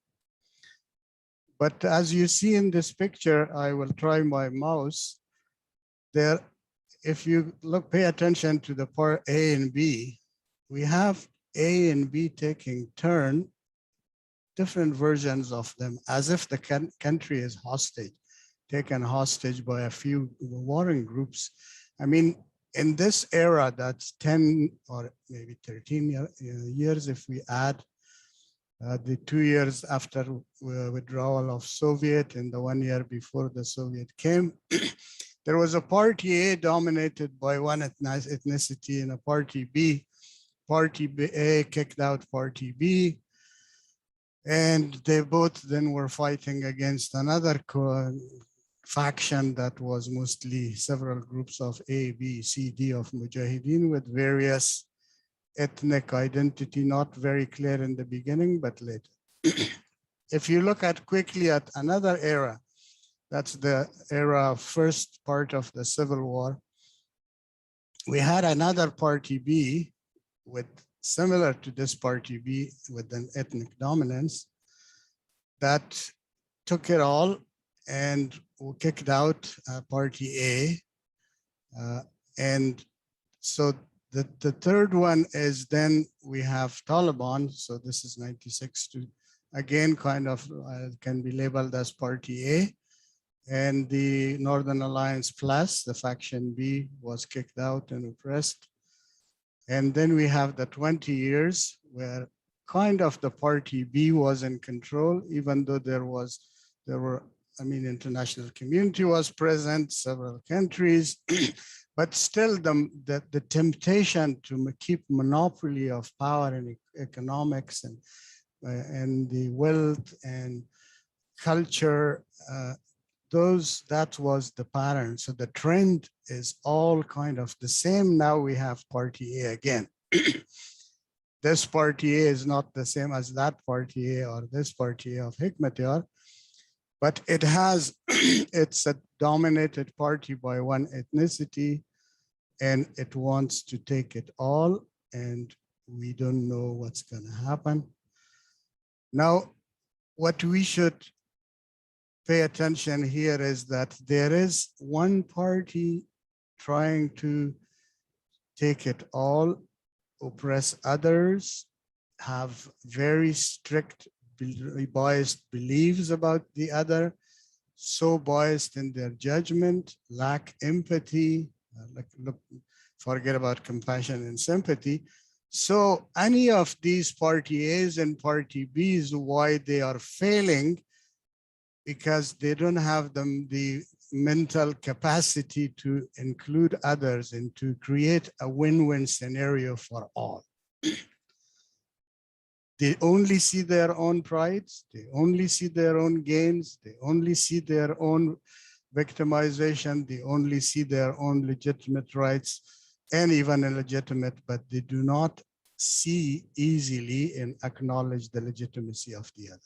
But as you see in this picture, I will try my mouse there. If you look, pay attention to the part A and B, we have A and B taking turn, different versions of them, as if the country is hostage, taken hostage by a few warring groups. I mean, in this era, that's 10 or maybe 13 years, if we add the 2 years after withdrawal of Soviet and the 1 year before the Soviet came, there was a party A dominated by one ethnicity and a party B. Party A kicked out party B, and they both then were fighting against another faction that was mostly several groups of A, B, C, D of Mujahideen with various ethnic identity, not very clear in the beginning, but later. If you look at quickly at another era, that's the era of first part of the Civil War, we had another party B with similar to this party B with an ethnic dominance that took it all and kicked out party A. And so the third one is then we have Taliban. So this is 96 to, again, kind of can be labeled as party A. And the Northern Alliance Plus, the faction B, was kicked out and oppressed. And then we have the 20 years where kind of the party B was in control, even though there were, I mean, international community was present, several countries, but still the temptation to keep monopoly of power and economics and the wealth and culture, that was the pattern. So the trend is all kind of the same. Now we have party A again. This party A is not the same as that party A or this party A of Hikmatyar, but it has, it's a dominated party by one ethnicity, and it wants to take it all, and we don't know what's going to happen. Now, what we should pay attention here is that there is one party trying to take it all, oppress others, have very strict, biased beliefs about the other, so biased in their judgment, lack empathy, forget about compassion and sympathy. So any of these party A's and party B's, why they are failing, because they don't have the mental capacity to include others and to create a win-win scenario for all. They only see their own prides, they only see their own gains, they only see their own victimization, they only see their own legitimate rights and even illegitimate, but they do not see easily and acknowledge the legitimacy of the other.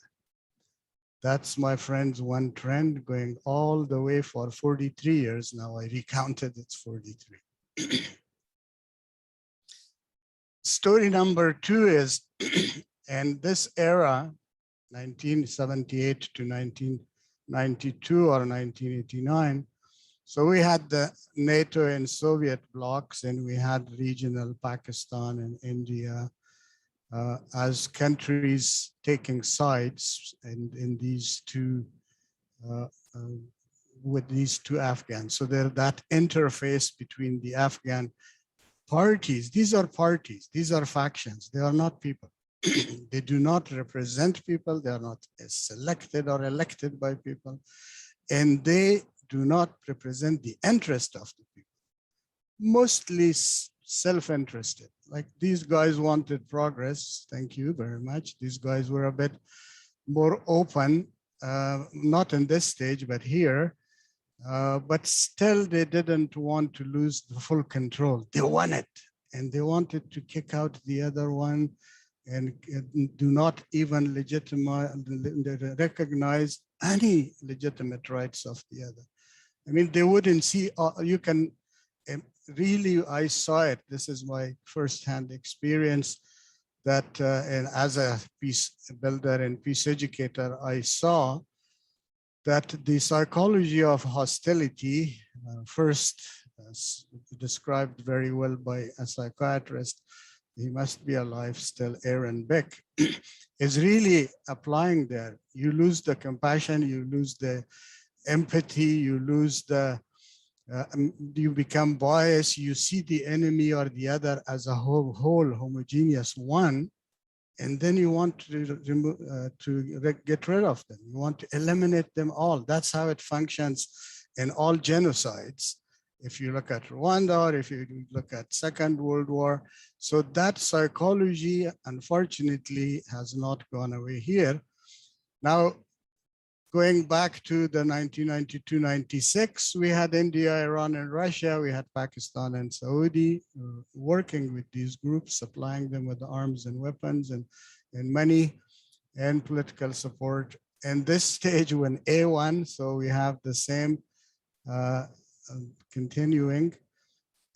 That's, my friends, one trend going all the way for 43 years now. I recounted, it's 43. Story number 2 is, and this era, 1978 to 1992 or 1989, so we had the NATO and Soviet blocs, and we had regional Pakistan and India, as countries taking sides in these two, with these two Afghans. So there, that interface between the Afghan parties, these are parties, these are factions, they are not people. They do not represent people, they are not selected or elected by people, and they do not represent the interest of the people. Mostly self-interested. Like, these guys wanted progress. Thank you very much. These guys were a bit more open not in this stage, but here. But still, they didn't want to lose the full control. They won it, and they wanted to kick out the other one and do not even recognize any legitimate rights of the other. I mean, they wouldn't see, you can really, I saw it. This is my firsthand experience that, and as a peace builder and peace educator, I saw that the psychology of hostility, first described very well by a psychiatrist, he must be alive still, Aaron Beck, is really applying there. You lose the compassion, you lose the empathy, you lose the, you become biased, you see the enemy or the other as a whole homogeneous one, and then you want to remove, get rid of them. You want to eliminate them all. That's how it functions in all genocides. If you look at Rwanda, or if you look at Second World War. So that psychology, unfortunately, has not gone away here. Now, going back to the 1992-96, we had India, Iran, and Russia. We had Pakistan and Saudi working with these groups, supplying them with arms and weapons and money and political support. And this stage when A1, so we have the same continuing.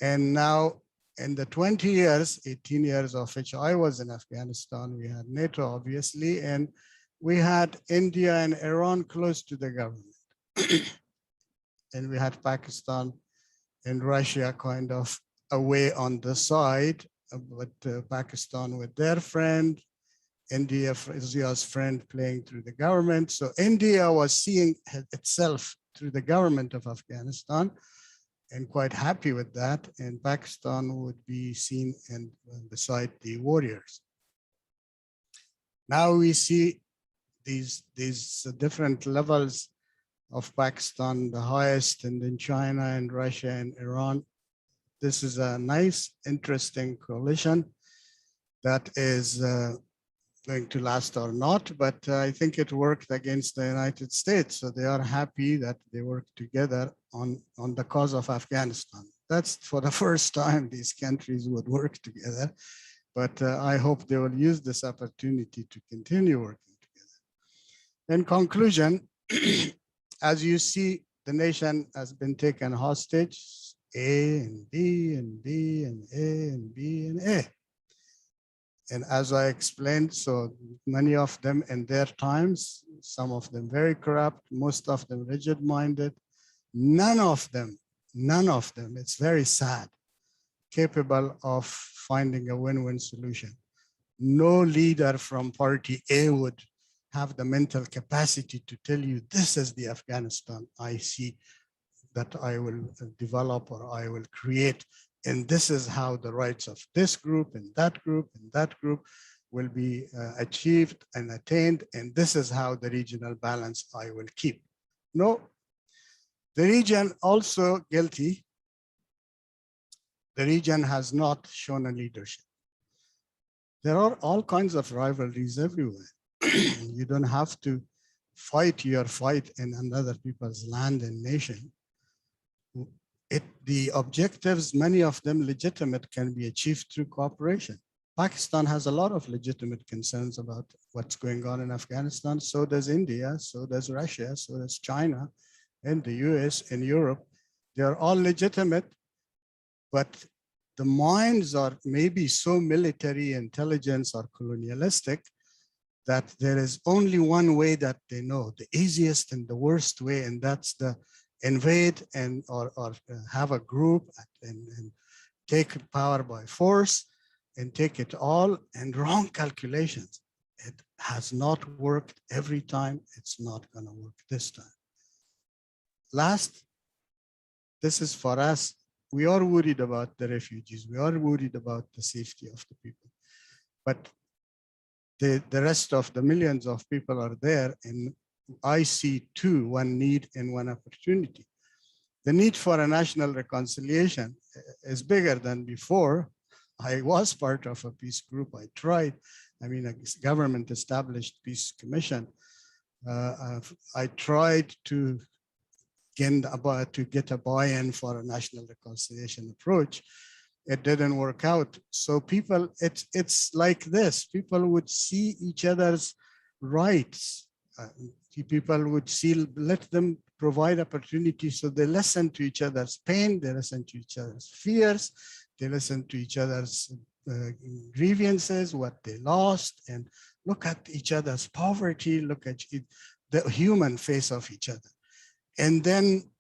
And now in the 20 years, 18 years of which I was in Afghanistan, we had NATO, obviously, and we had India and Iran close to the government. And we had Pakistan and Russia kind of away on the side, but Pakistan with their friend, India, India's friend playing through the government. So India was seeing itself through the government of Afghanistan and quite happy with that. And Pakistan would be seen and beside the warriors. Now we see these different levels of Pakistan, the highest, and then China and Russia and Iran. This is a nice, interesting coalition that is going to last or not, but I think it worked against the United States. So they are happy that they work together on the cause of Afghanistan. That's for the first time these countries would work together, but I hope they will use this opportunity to continue working together. In conclusion, as you see, the nation has been taken hostage, A and B and B and A and B and A. And as I explained, so many of them in their times, some of them very corrupt, most of them rigid-minded, none of them, it's very sad, capable of finding a win-win solution. No leader from party A would have the mental capacity to tell you, this is the Afghanistan I see that I will develop or I will create. And this is how the rights of this group and that group and that group will be achieved and attained. And this is how the regional balance I will keep. No, the region also guilty. The region has not shown a leadership. There are all kinds of rivalries everywhere. You don't have to fight your fight in another people's land and nation. The objectives, many of them legitimate, can be achieved through cooperation. Pakistan has a lot of legitimate concerns about what's going on in Afghanistan. So does India, so does Russia, so does China, and the US and Europe. They're all legitimate, but the minds are maybe so military intelligence or colonialistic that there is only one way that they know, the easiest and the worst way, and that's the invade and or have a group and take power by force and take it all, and wrong calculations. It has not worked every time. It's not going to work this time. Last, this is for us. We are worried about the refugees. We are worried about the safety of the people. But the rest of the millions of people are there, and I see one need and one opportunity. The need for a national reconciliation is bigger than before. I was part of a peace group. I tried. I mean, a government established peace commission. I tried to get a buy-in for a national reconciliation approach. It didn't work out. So people, it's like this. People would see each other's rights. People would see, let them provide opportunities. So they listen to each other's pain. They listen to each other's fears. They listen to each other's grievances, what they lost, and look at each other's poverty, look at the human face of each other. And then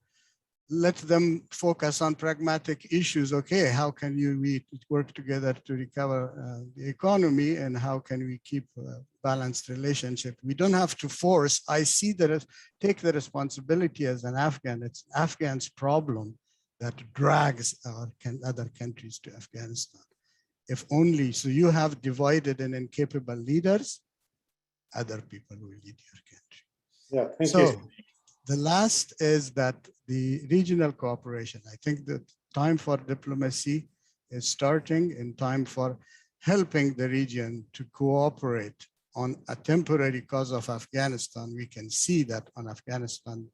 let them focus on pragmatic issues. Okay, how can we work together to recover the economy, and how can we keep a balanced relationship? We don't have to force. I see that take the responsibility as an Afghan. It's Afghan's problem that drags other countries to Afghanistan. If only, so you have divided and incapable leaders, other people will lead your country. Yeah, thank So, you. the last is that the regional cooperation. I think the time for diplomacy is starting, in time for helping the region to cooperate on a temporary cause of Afghanistan. We can see that on Afghanistan,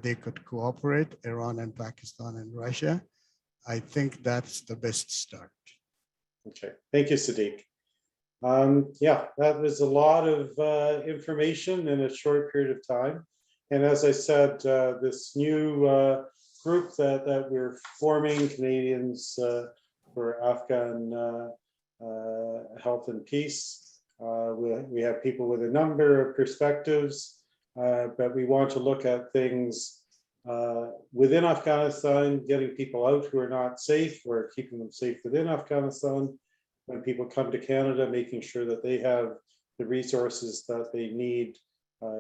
they could cooperate, Iran and Pakistan and Russia. I think that's the best start. Okay, thank you, Sadiq. Yeah, that was a lot of information in a short period of time. And as I said, this new group that we're forming, Canadians for Afghan Health and Peace, we have people with a number of perspectives, but we want to look at things within Afghanistan, getting people out who are not safe, or keeping them safe within Afghanistan. When people come to Canada, making sure that they have the resources that they need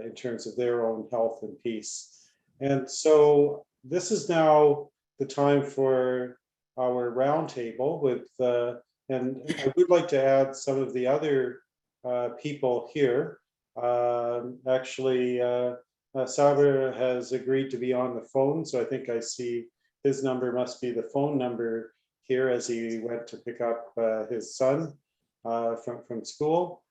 in terms of their own health and peace. And so this is now the time for our roundtable with, and I would like to add some of the other people here. Actually, Saber has agreed to be on the phone, so I think I see his number must be the phone number here as he went to pick up his son from school.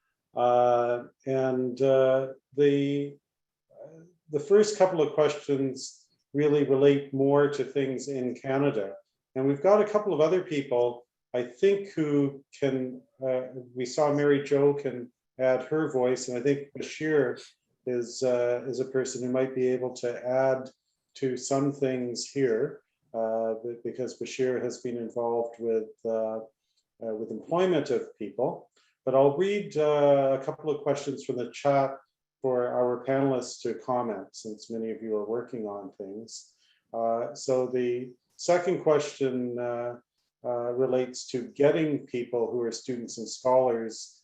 The first couple of questions really relate more to things in Canada. And we've got a couple of other people, I think, who can, we saw Mary Jo can add her voice, and I think Bashir is a person who might be able to add to some things here, because Bashir has been involved with employment of people. But I'll read a couple of questions from the chat for our panelists to comment, since many of you are working on things. So the second question relates to getting people who are students and scholars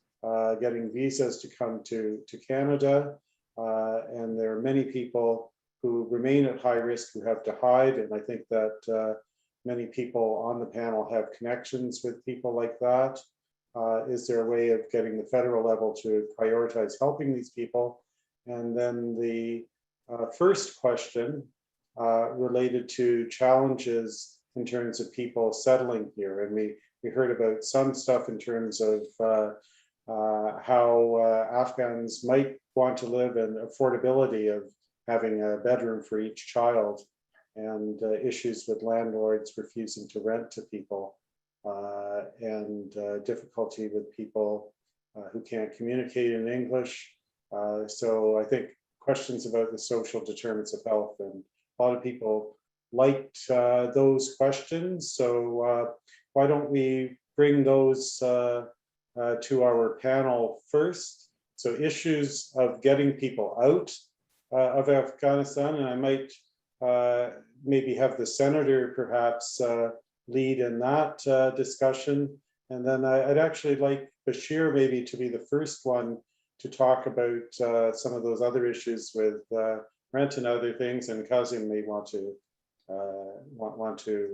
getting visas to come to Canada. And there are many people who remain at high risk who have to hide. And I think that many people on the panel have connections with people like that. Is there a way of getting the federal level to prioritize helping these people? And then the first question related to challenges in terms of people settling here. And we heard about some stuff in terms of how Afghans might want to live, and affordability of having a bedroom for each child, and issues with landlords refusing to rent to people, and difficulty with people who can't communicate in English. So I think questions about the social determinants of health, and a lot of people liked those questions. So why don't we bring those to our panel first? So issues of getting people out of Afghanistan, and I might maybe have the senator perhaps lead in that discussion. And then I'd actually like Bashir maybe to be the first one to talk about some of those other issues with rent and other things, and Kazim may want to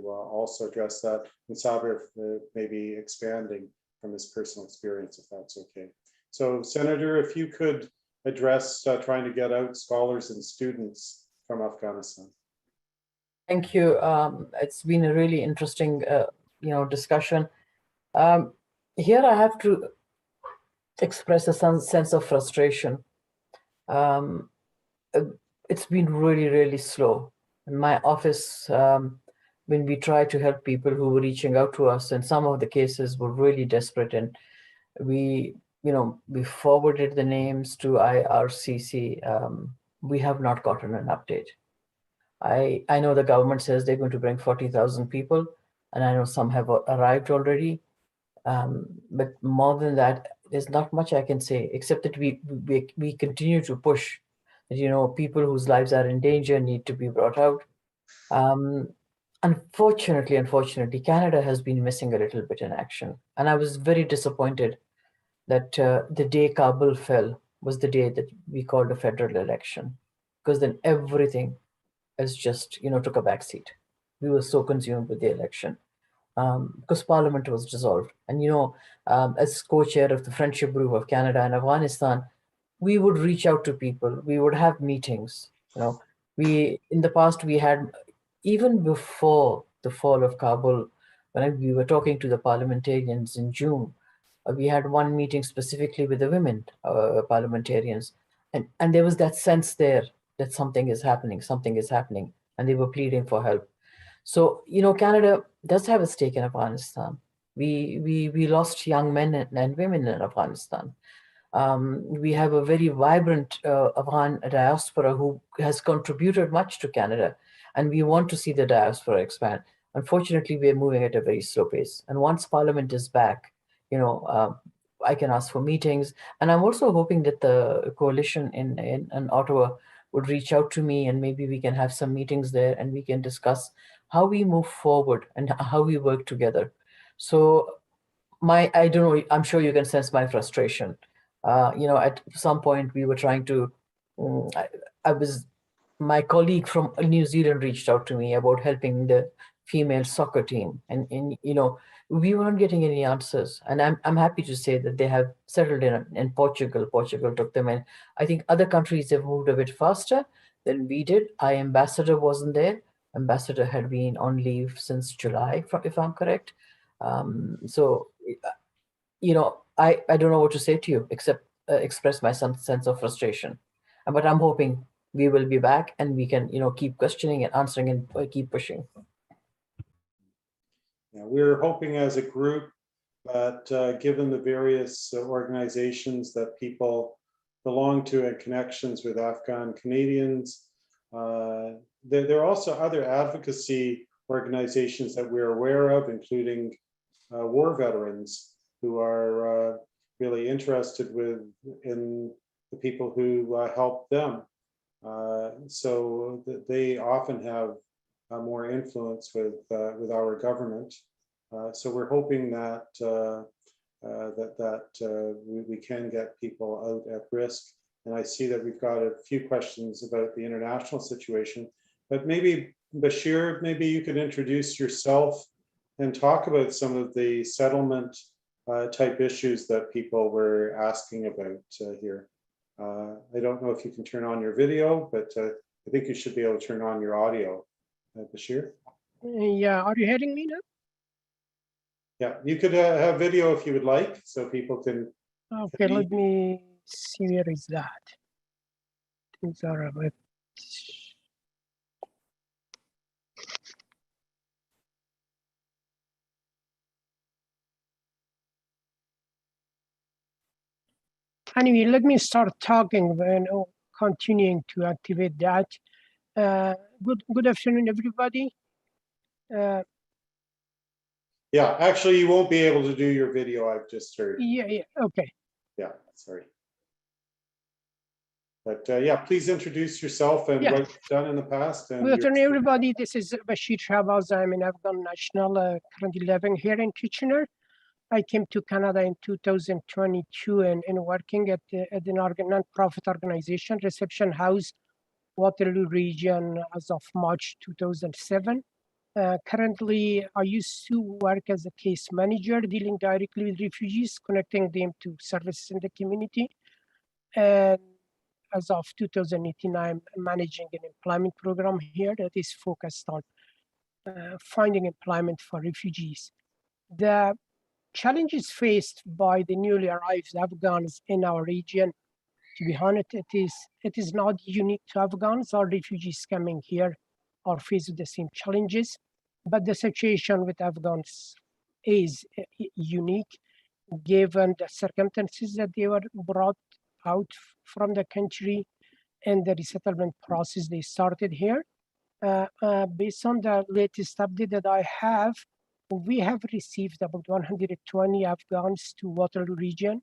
also address that, and Saber maybe expanding from his personal experience, if that's okay. So Senator, if you could address trying to get out scholars and students from Afghanistan. Thank you. It's been a really interesting, discussion. Here I have to express a sense of frustration. Um, it's been really, really slow. In my office, when we try to help people who were reaching out to us, and some of the cases were really desperate, and we, we forwarded the names to IRCC. We have not gotten an update. I know the government says they're going to bring 40,000 people, and I know some have arrived already. But more than that, there's not much I can say, except that we continue to push that, people whose lives are in danger need to be brought out. Um, unfortunately, Canada has been missing a little bit in action. And I was very disappointed that the day Kabul fell was the day that we called a federal election, because then everything has just, took a backseat. We were so consumed with the election because Parliament was dissolved. And, as co-chair of the Friendship Group of Canada and Afghanistan, we would reach out to people. We would have meetings. In the past, we had, even before the fall of Kabul, when we were talking to the parliamentarians in June, we had one meeting specifically with the women parliamentarians. And there was that sense there that something is happening, and they were pleading for help. So, Canada does have a stake in Afghanistan. We lost young men and women in Afghanistan. We have a very vibrant Afghan diaspora who has contributed much to Canada, and we want to see the diaspora expand. Unfortunately, we are moving at a very slow pace. And once Parliament is back, I can ask for meetings. And I'm also hoping that the coalition in Ottawa would reach out to me, and maybe we can have some meetings there and we can discuss how we move forward and how we work together. So I don't know, I'm sure you can sense my frustration. At some point we were trying to, mm, I, I was, my colleague from New Zealand reached out to me about helping the female soccer team. And we weren't getting any answers. And I'm happy to say that they have settled in Portugal. Portugal took them in. I think other countries have moved a bit faster than we did. Our ambassador wasn't there. Ambassador had been on leave since July, if I'm correct. So I don't know what to say to you except express my sense of frustration. But I'm hoping we will be back and we can, keep questioning and answering and keep pushing. Yeah, we're hoping as a group that given the various organizations that people belong to and connections with Afghan Canadians, there are also other advocacy organizations that we're aware of, including war veterans who are really interested in the people who help them. So they often have more influence with our government. So we're hoping that we can get people out at risk. And I see that we've got a few questions about the international situation, but maybe Bashir, maybe you could introduce yourself and talk about some of the settlement type issues that people were asking about here. I don't know if you can turn on your video, but I think you should be able to turn on your audio. Bashir? Yeah, are you hearing me now? Yeah, you could have video if you would like, so people can. Okay, let me see, where is that? Things are a bit. Anyway, let me start talking when continuing to activate that. Good afternoon, everybody. Yeah, actually, you won't be able to do your video, I've just heard. Yeah, okay. Yeah, sorry. But yeah, please introduce yourself and what you've done in the past. And good afternoon, everybody. This is Bashir Shabaz. I'm an Afghan national, currently living here in Kitchener. I came to Canada in 2022 and working at the non-profit organization, Reception House, Waterloo region as of March 2007. Currently, I used to work as a case manager, dealing directly with refugees, connecting them to services in the community. And as of 2018, I'm managing an employment program here that is focused on finding employment for refugees. The challenges faced by the newly arrived Afghans in our region To be honest, it is not unique to Afghans or refugees coming here or faced with the same challenges, but the situation with Afghans is unique given the circumstances that they were brought out from the country and the resettlement process they started here. Based on the latest update that I have, we have received about 120 Afghans to Waterloo region.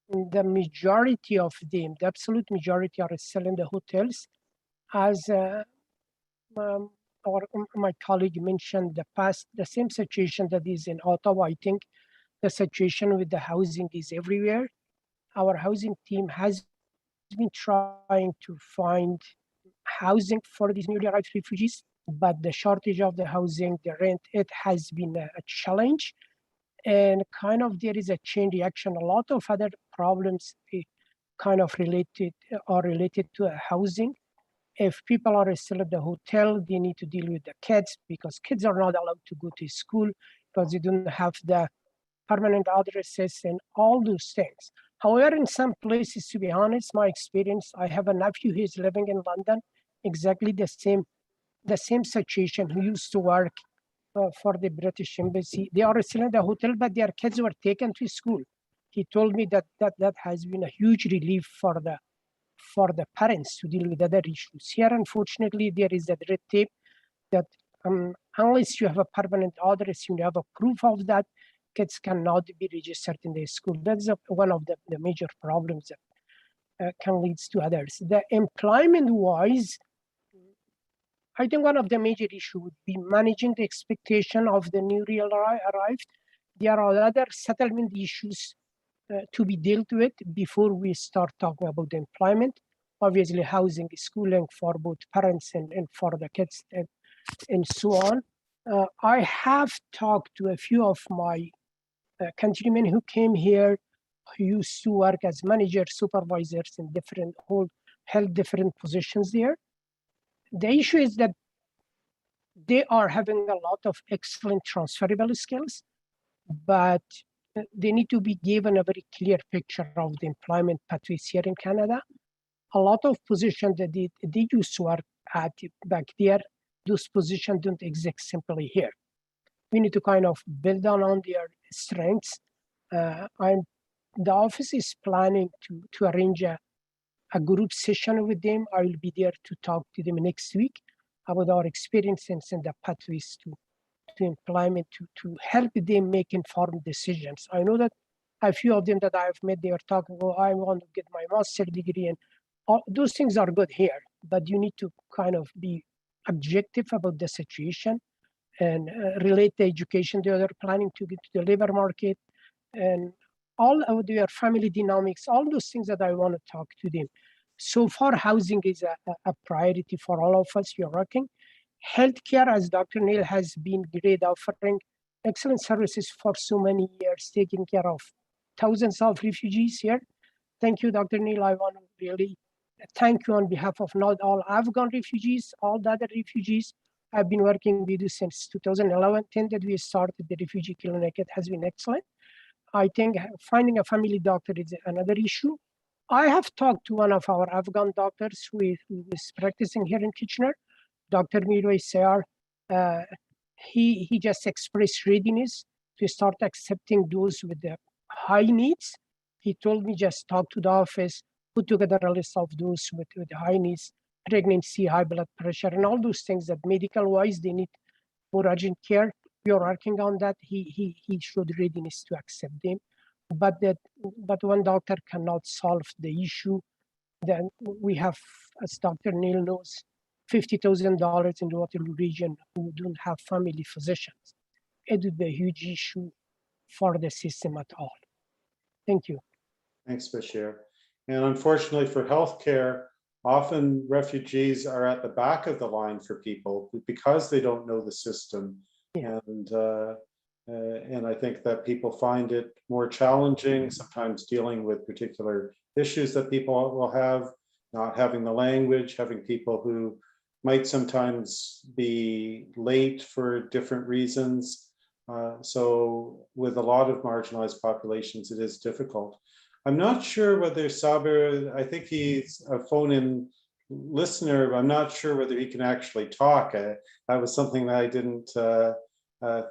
The majority of them, the absolute majority, are still in the hotels. As my colleague mentioned, the same situation that is in Ottawa. I think the situation with the housing is everywhere. Our housing team has been trying to find housing for these newly arrived refugees, but the shortage of the housing, the rent, it has been a challenge. And kind of there is a chain reaction. A lot of other problems kind of related to housing. If people are still at the hotel, they need to deal with the kids because kids are not allowed to go to school because they don't have the permanent addresses and all those things. However, in some places, to be honest, my experience, I have a nephew who is living in London, exactly the same situation, who used to work for the British Embassy. They are still in the hotel, but their kids were taken to school. He told me that has been a huge relief for the parents to deal with other issues. Here, unfortunately, there is that red tape that unless you have a permanent address, you have a proof of that, kids cannot be registered in the school. That's one of the major problems that can lead to others. The employment-wise, I think one of the major issues would be managing the expectation of the newly arrived. There are other settlement issues to be dealt with before we start talking about the employment. Obviously, housing, schooling for both parents and for the kids and so on. I have talked to a few of my countrymen who came here, who used to work as managers, supervisors in held different positions there. The issue is that they are having a lot of excellent transferable skills, but they need to be given a very clear picture of the employment pathways here in Canada. A lot of positions that they used to work at back there, those positions don't exist simply here. We need to kind of build on their strengths. The office is planning to arrange a group session with them. I will be there to talk to them next week about our experiences and the pathways to employment to help them make informed decisions. I know that a few of them that I've met, they are talking, oh, I want to get my master's degree, and all those things are good here, but you need to kind of be objective about the situation and relate the education they are planning to get to the labor market and all of their family dynamics, all those things that I want to talk to them. So far, housing is a priority for all of us. You're working. Healthcare, as Dr. Neil has been great, offering excellent services for so many years, taking care of thousands of refugees here. Thank you, Dr. Neil. I want to really thank you on behalf of not all Afghan refugees, all the other refugees. I've been working with you since 2011-10 that we started the refugee clinic. It has been excellent. I think finding a family doctor is another issue. I have talked to one of our Afghan doctors who is practicing here in Kitchener, Dr. Mirwais Sayar. He just expressed readiness to start accepting those with the high needs. He told me just talk to the office, put together a list of those with high needs, pregnancy, high blood pressure, and all those things that medical-wise they need more urgent care. We are working on that. He showed readiness to accept them, but one doctor cannot solve the issue. Then we have, as Dr. Neil knows, $50,000 in the Waterloo region who don't have family physicians. It would be a huge issue for the system at all. Thank you. Thanks, Bashir. And unfortunately for healthcare, often refugees are at the back of the line for people because they don't know the system. Yeah. And I think that people find it more challenging, sometimes dealing with particular issues that people will have, not having the language, having people who might sometimes be late for different reasons. So with a lot of marginalized populations, it is difficult. I'm not sure whether Saber, I think he's a phone-in listener, but I'm not sure whether he can actually talk. That was something that I didn't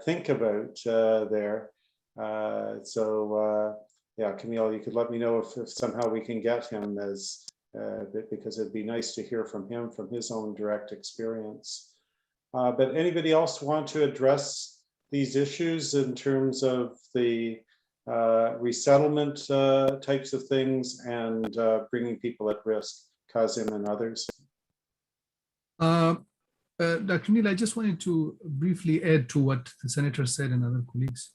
think about there. Yeah, Camille, you could let me know if somehow we can get him as, because it'd be nice to hear from him, from his own direct experience. But anybody else want to address these issues in terms of the resettlement types of things and bringing people at risk, Kazim and others? Dr. Neil, I just wanted to briefly add to what the Senator said and other colleagues.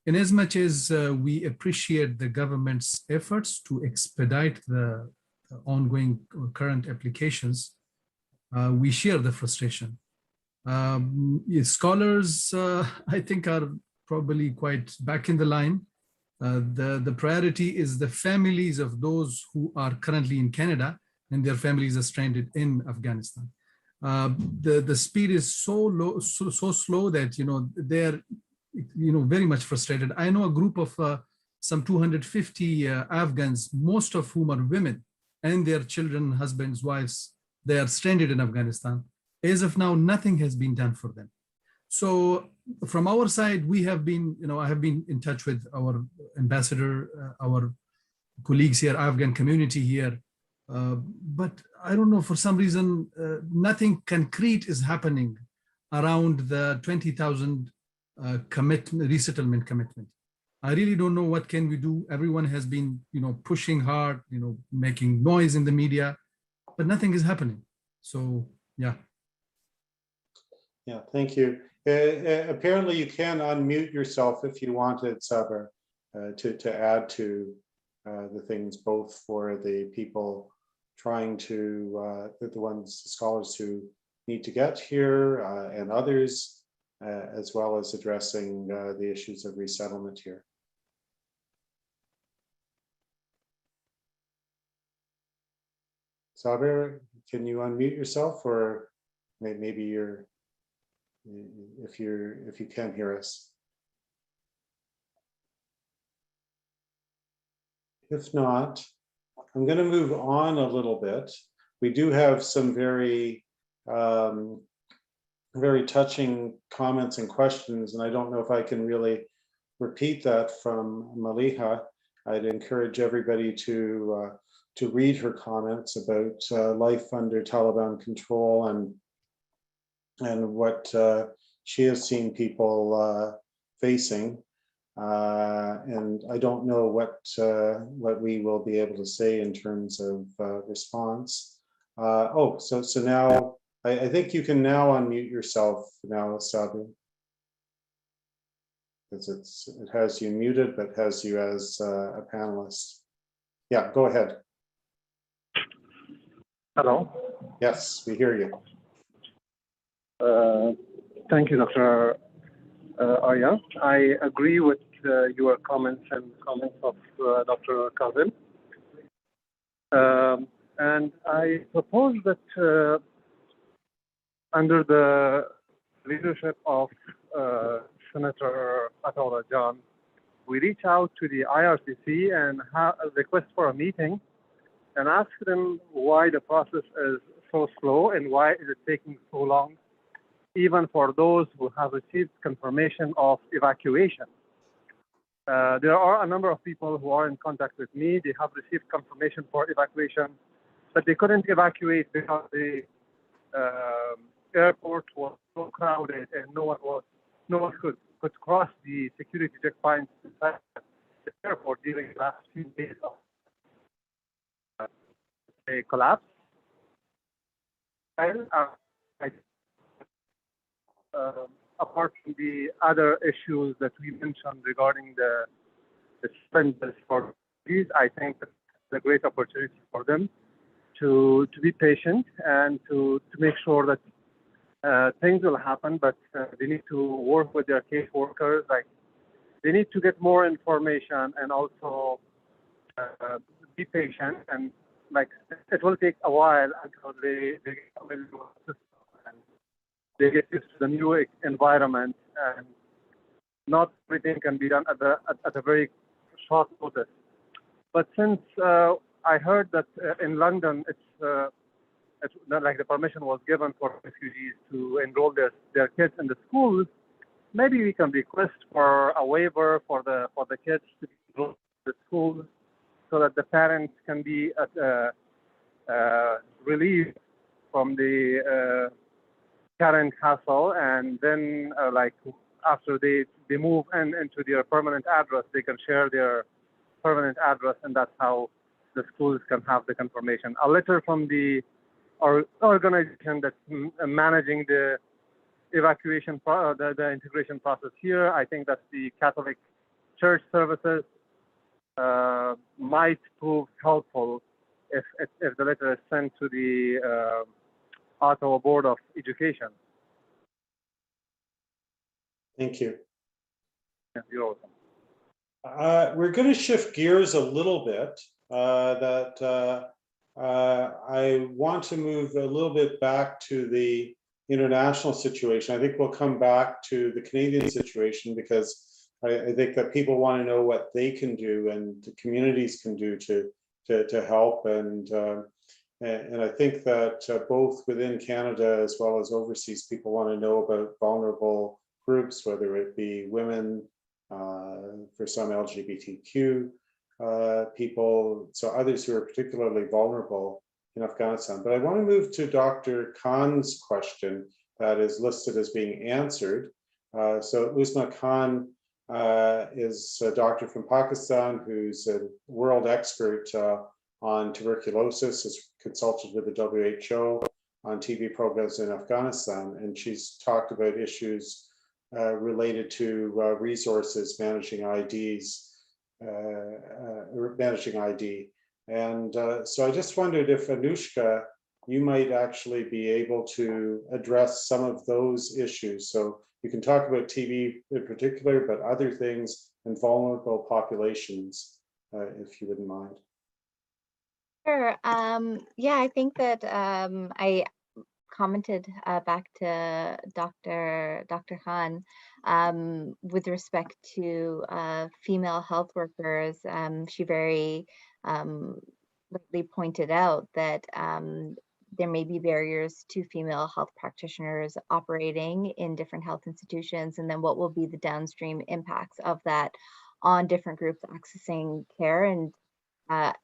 In as much as we appreciate the government's efforts to expedite the ongoing current applications, we share the frustration. Scholars, I think, are probably quite back in the line. The priority is the families of those who are currently in Canada and their families are stranded in Afghanistan. The speed is so low, so slow that they're very much frustrated. I know a group of some 250 Afghans, most of whom are women and their children, husbands, wives. They are stranded in Afghanistan. As of now, nothing has been done for them. So from our side, we have been, I have been in touch with our ambassador, our colleagues here, Afghan community here. But I don't know, for some reason, nothing concrete is happening around the 20,000 resettlement commitment. I really don't know what can we do. Everyone has been, pushing hard, making noise in the media, but nothing is happening. So, yeah. Yeah, thank you. Apparently you can unmute yourself if you wanted, Saber, to add to the things, both for the people trying to, the scholars who need to get here and others, as well as addressing the issues of resettlement here. Saber, can you unmute yourself, or maybe you're, if you can hear us? If not, I'm going to move on a little bit. We do have some very touching comments and questions, and I don't know if I can really repeat that from Maliha. I'd encourage everybody to read her comments about life under Taliban control and what she has seen people facing. And I don't know what we will be able to say in terms of response. So now I think you can now unmute yourself now, Sabu, because it has you muted, but has you as a panelist. Yeah, go ahead. Hello. Yes, we hear you. Thank you, Dr. Arya. I agree with your comments and comments of Dr. Kazim. And I propose that under the leadership of Senator Atawallah John, we reach out to the IRCC and request for a meeting and ask them why the process is so slow and why is it taking so long, even for those who have received confirmation of evacuation. There are a number of people who are in contact with me. They have received confirmation for evacuation, but they couldn't evacuate because the airport was so crowded and no one could cross the security checkpoints inside the airport during the last few days of a collapse. Apart from the other issues that we mentioned regarding the expenses for these, I think it's a great opportunity for them to be patient and to make sure that things will happen, but they need to work with their caseworkers. Like, they need to get more information and also be patient, and like it will take a while until they get familiar with the system and they get used to the new environment, and not everything can be done at a very short notice. But since I heard that in London, it's like the permission was given for refugees to enroll their kids in the schools, maybe we can request for a waiver for the kids to enroll in the schools, so that the parents can be relieved from the current hassle, and then like after they move into their permanent address, they can share their permanent address, and that's how the schools can have the confirmation. A letter from the organization that's managing the evacuation, the integration process here, I think that's the Catholic Church Services, might prove helpful if the letter is sent to the Ottawa Board of Education. Thank you. Yeah, you're welcome. We're going to shift gears a little bit. I want to move a little bit back to the international situation. I think we'll come back to the Canadian situation, because I think that people want to know what they can do and the communities can do to help. And I think that both within Canada as well as overseas, people want to know about vulnerable groups, whether it be women, for some LGBTQ people, so others who are particularly vulnerable in Afghanistan. But I want to move to Dr. Khan's question that is listed as being answered. So Uzma Khan is a doctor from Pakistan who's a world expert on tuberculosis, has consulted with the WHO on TB programs in Afghanistan, and she's talked about issues related to resources, managing IDs, managing ID. And so I just wondered if Anushka, you might actually be able to address some of those issues. So you can talk about TB in particular, but other things and vulnerable populations, if you wouldn't mind. Sure. Yeah, I think that I commented back to Dr. Khan with respect to female health workers. She very rightly pointed out that there may be barriers to female health practitioners operating in different health institutions, and then what will be the downstream impacts of that on different groups accessing care. And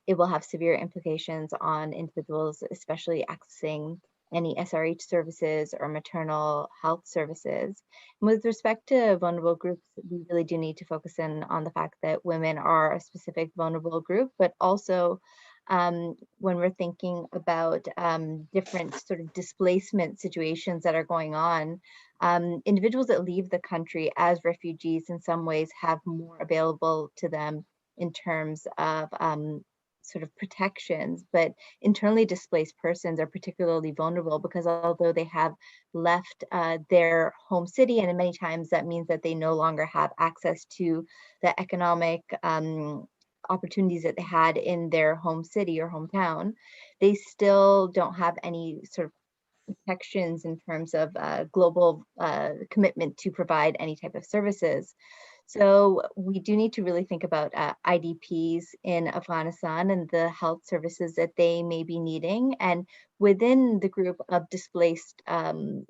it will have severe implications on individuals, especially accessing any SRH services or maternal health services. And with respect to vulnerable groups, we really do need to focus in on the fact that women are a specific vulnerable group, but also when we're thinking about different sort of displacement situations that are going on, individuals that leave the country as refugees in some ways have more available to them in terms of sort of protections, but internally displaced persons are particularly vulnerable because although they have left their home city, and many times that means that they no longer have access to the economic opportunities that they had in their home city or hometown, they still don't have any sort of protections in terms of global commitment to provide any type of services. So we do need to really think about IDPs in Afghanistan and the health services that they may be needing. And within the group of displaced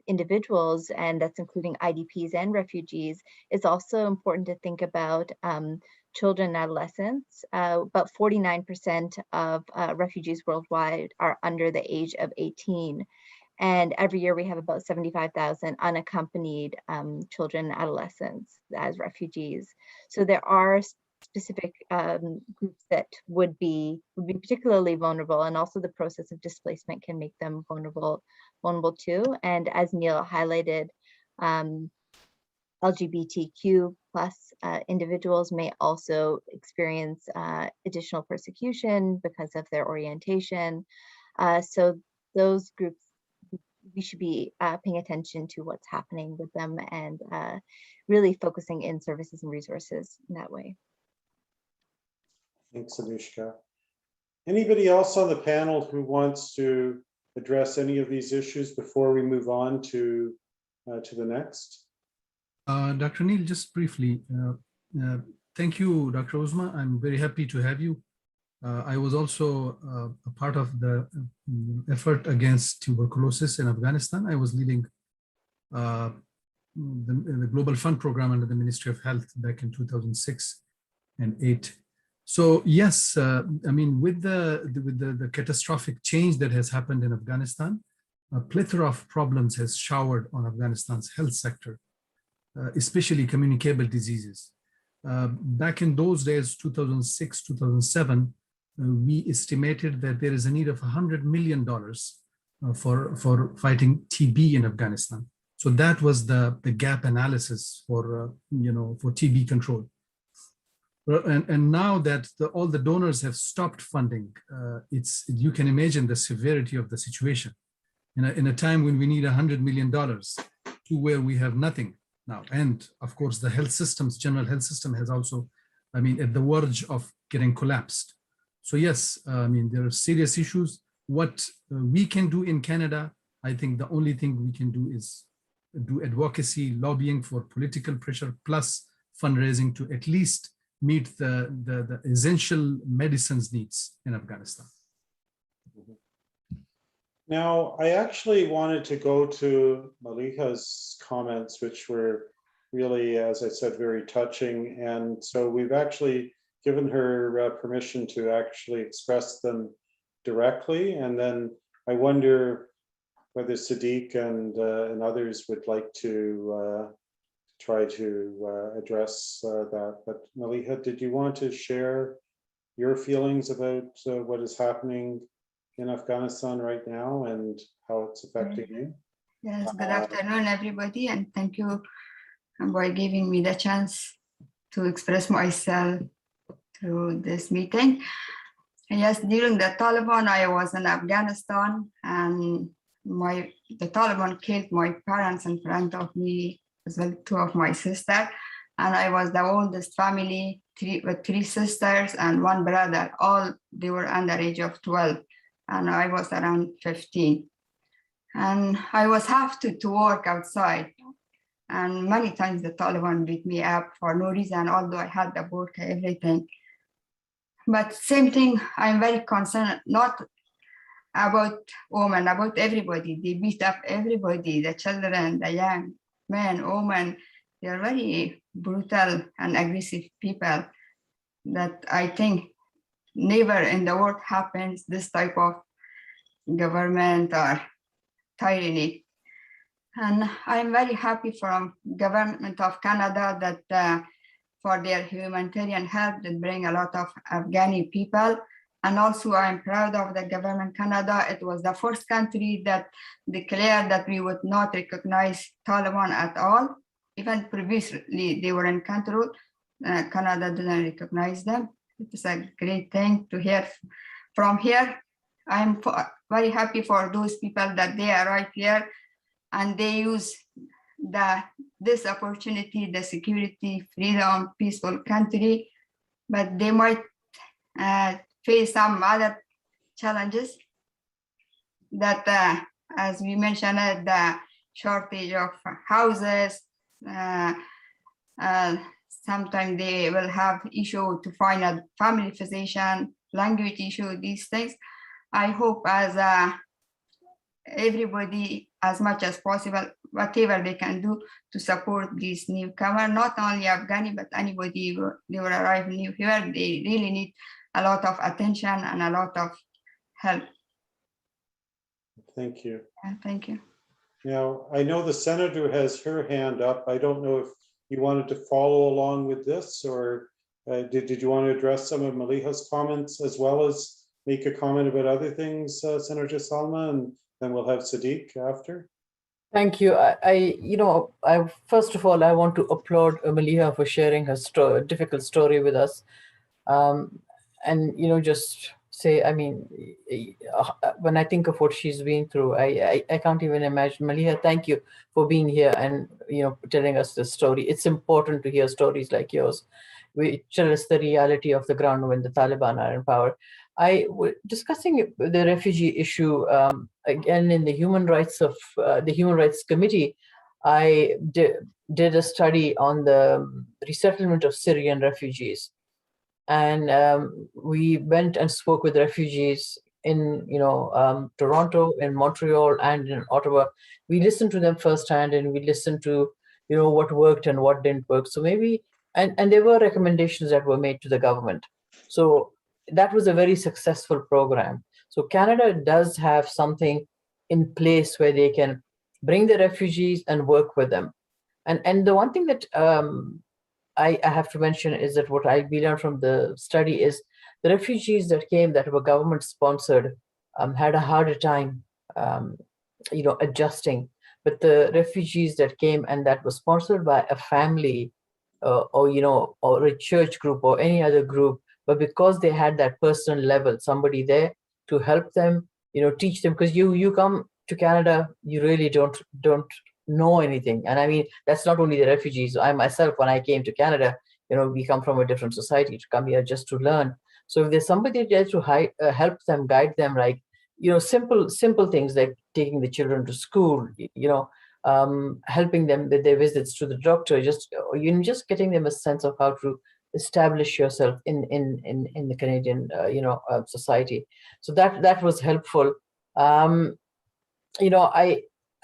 individuals, and that's including IDPs and refugees, it's also important to think about children and adolescents. About 49% of refugees worldwide are under the age of 18. And every year we have about 75,000 unaccompanied children and adolescents as refugees. So there are specific groups that would be particularly vulnerable, and also the process of displacement can make them vulnerable too. And as Neil highlighted, LGBTQ plus individuals may also experience additional persecution because of their orientation. So those groups, we should be paying attention to what's happening with them and really focusing in services and resources in that way. Thanks, Anushka. Anybody else on the panel who wants to address any of these issues before we move on to the next? Dr. Neil, just briefly, Thank you, Dr. Uzma. I'm very happy to have you. I was also a part of the effort against tuberculosis in Afghanistan. I was leading the Global Fund program under the Ministry of Health back in 2006 and 8. So yes, I mean, with the catastrophic change that has happened in Afghanistan, a plethora of problems has showered on Afghanistan's health sector, especially communicable diseases. Back in those days, 2006, 2007, we estimated that there is a need of $100 million for fighting TB in Afghanistan. So that was the gap analysis for for TB control. And now that all the donors have stopped funding, you can imagine the severity of the situation. In a time when we need $100 million to where we have nothing now. And of course, the health systems, general health system has also, I mean, at the verge of getting collapsed. So yes, I mean, there are serious issues. What we can do in Canada, I think the only thing we can do is do advocacy, lobbying for political pressure, plus fundraising to at least meet the essential medicines needs in Afghanistan. Now, I actually wanted to go to Maliha's comments, which were really, as I said, very touching. And so we've actually given her permission to actually express them directly. And then I wonder whether Sadiq and others would like to try to address that. But Maliha, did you want to share your feelings about what is happening in Afghanistan right now and how it's affecting you? Yes, good afternoon, everybody, and thank you for giving me the chance to express myself through this meeting. And yes, during the Taliban, I was in Afghanistan, and the Taliban killed my parents in front of me, as well two of my sisters, and I was the oldest family, with three sisters and one brother. All they were under age of 12. And I was around 15. And I was have to work outside. And many times the Taliban beat me up for no reason, although I had the burqa, everything. But same thing, I'm very concerned, not about women, about everybody. They beat up everybody, the children, the young men, women. They're very brutal and aggressive people that I think never in the world happens this type of government or tyranny. And I'm very happy from government of Canada that for their humanitarian help that bring a lot of Afghani people. And also I'm proud of the government Canada. It was the first country that declared that we would not recognize Taliban at all. Even previously they were in control. Canada didn't recognize them. It's a great thing to hear from here. I'm very happy for those people that they arrive here and they use this opportunity, the security, freedom, peaceful country, but they might face some other challenges that, as we mentioned, the shortage of houses, sometimes they will have issue to find a family physician, language issue, these things. I hope as everybody, as much as possible, whatever they can do to support these newcomer, not only Afghani, but anybody they will arrive new here, they really need a lot of attention and a lot of help. Thank you. Thank you. Now, I know the senator has her hand up. I don't know if you wanted to follow along with this, or did you want to address some of Maliha's comments as well as make a comment about other things, Senator Salma, and then we'll have Sadiq after? Thank you. I first of all, I want to applaud Maliha for sharing her difficult story with us. And just say, I mean, when I think of what she's been through, I can't even imagine. Maliha, thank you for being here and telling us the story. It's important to hear stories like yours, which tell us the reality of the ground when the Taliban are in power. Discussing the refugee issue again in the Human Rights Committee. I did a study on the resettlement of Syrian refugees. And we went and spoke with refugees in Toronto, in Montreal, and in Ottawa. We listened to them firsthand, and we listened to what worked and what didn't work. So maybe and there were recommendations that were made to the government. So that was a very successful program. So Canada does have something in place where they can bring the refugees and work with them. And the one thing that I have to mention is that what I learned from the study is the refugees that came that were government sponsored had a harder time, adjusting. But the refugees that came and that was sponsored by a family, or a church group or any other group, but because they had that personal level, somebody there to help them, teach them, because you come to Canada, you really don't know anything. And I mean, that's not only the refugees. I myself, when I came to Canada, we come from a different society to come here just to learn. So if there's somebody there to help them, guide them, like, simple things like taking the children to school, helping them with their visits to the doctor, just getting them a sense of how to establish yourself in the Canadian society. So that was helpful. I'm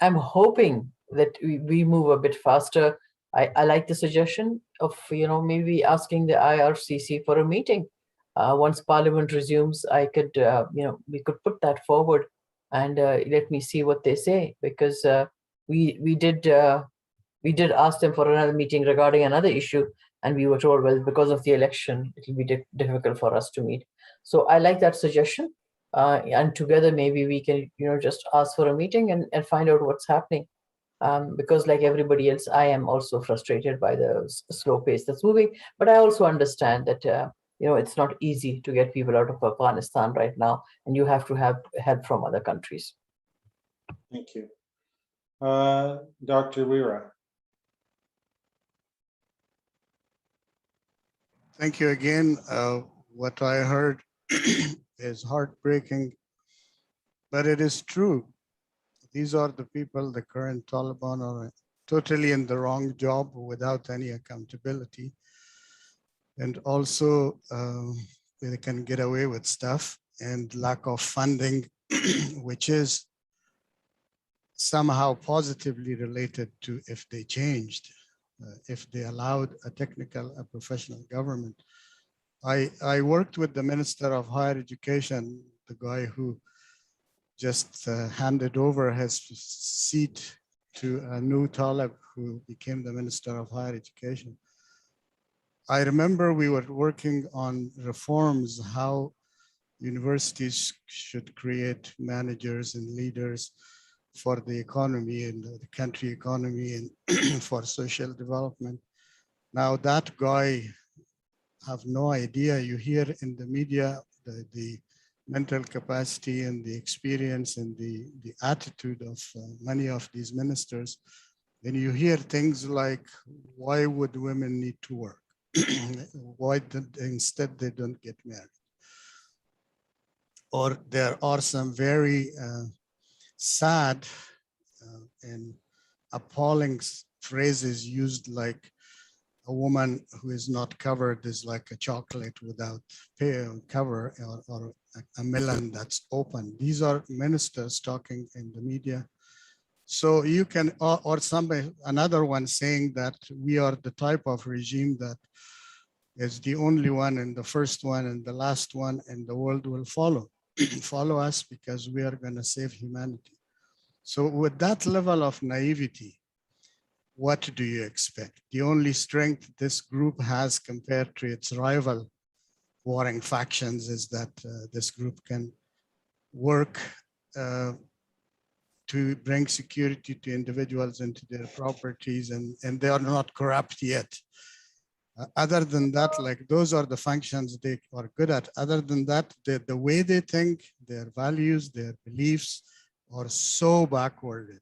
hoping that we move a bit faster. I like the suggestion of maybe asking the IRCC for a meeting. Once Parliament resumes, I could we could put that forward and let me see what they say, because we did ask them for another meeting regarding another issue, and we were told, well, because of the election, it will be difficult for us to meet. So I like that suggestion, and together maybe we can just ask for a meeting and find out what's happening. Because like everybody else, I am also frustrated by the slow pace that's moving, but I also understand that it's not easy to get people out of Afghanistan right now, and you have to have help from other countries. Thank you. Dr. Weera. Thank you again. What I heard is heartbreaking, but it is true. These are the people, the current Taliban, are totally in the wrong job without any accountability. And also they can get away with stuff, and lack of funding, which is somehow positively related to if they changed, if they allowed a professional government. I worked with the Minister of Higher Education, the guy who just handed over his seat to a new Talib who became the Minister of Higher Education. I remember we were working on reforms, how universities should create managers and leaders for the economy and the country economy and for social development. Now that guy have no idea. You hear in the media the mental capacity and the experience and the attitude of many of these ministers. Then you hear things like, why would women need to work? Why instead they don't get married? Or there are some very sad and appalling phrases used, like a woman who is not covered is like a chocolate without cover, or a melon that's open. These are ministers talking in the media. So you can, or another one saying that we are the type of regime that is the only one and the first one and the last one, and the world will follow us because we are going to save humanity. So with that level of naivety, what do you expect? The only strength this group has compared to its rival warring factions is that this group can work to bring security to individuals and to their properties, and they are not corrupt yet. Other than that, like, those are the functions they are good at. Other than that, the way they think, their values, their beliefs are so backwarded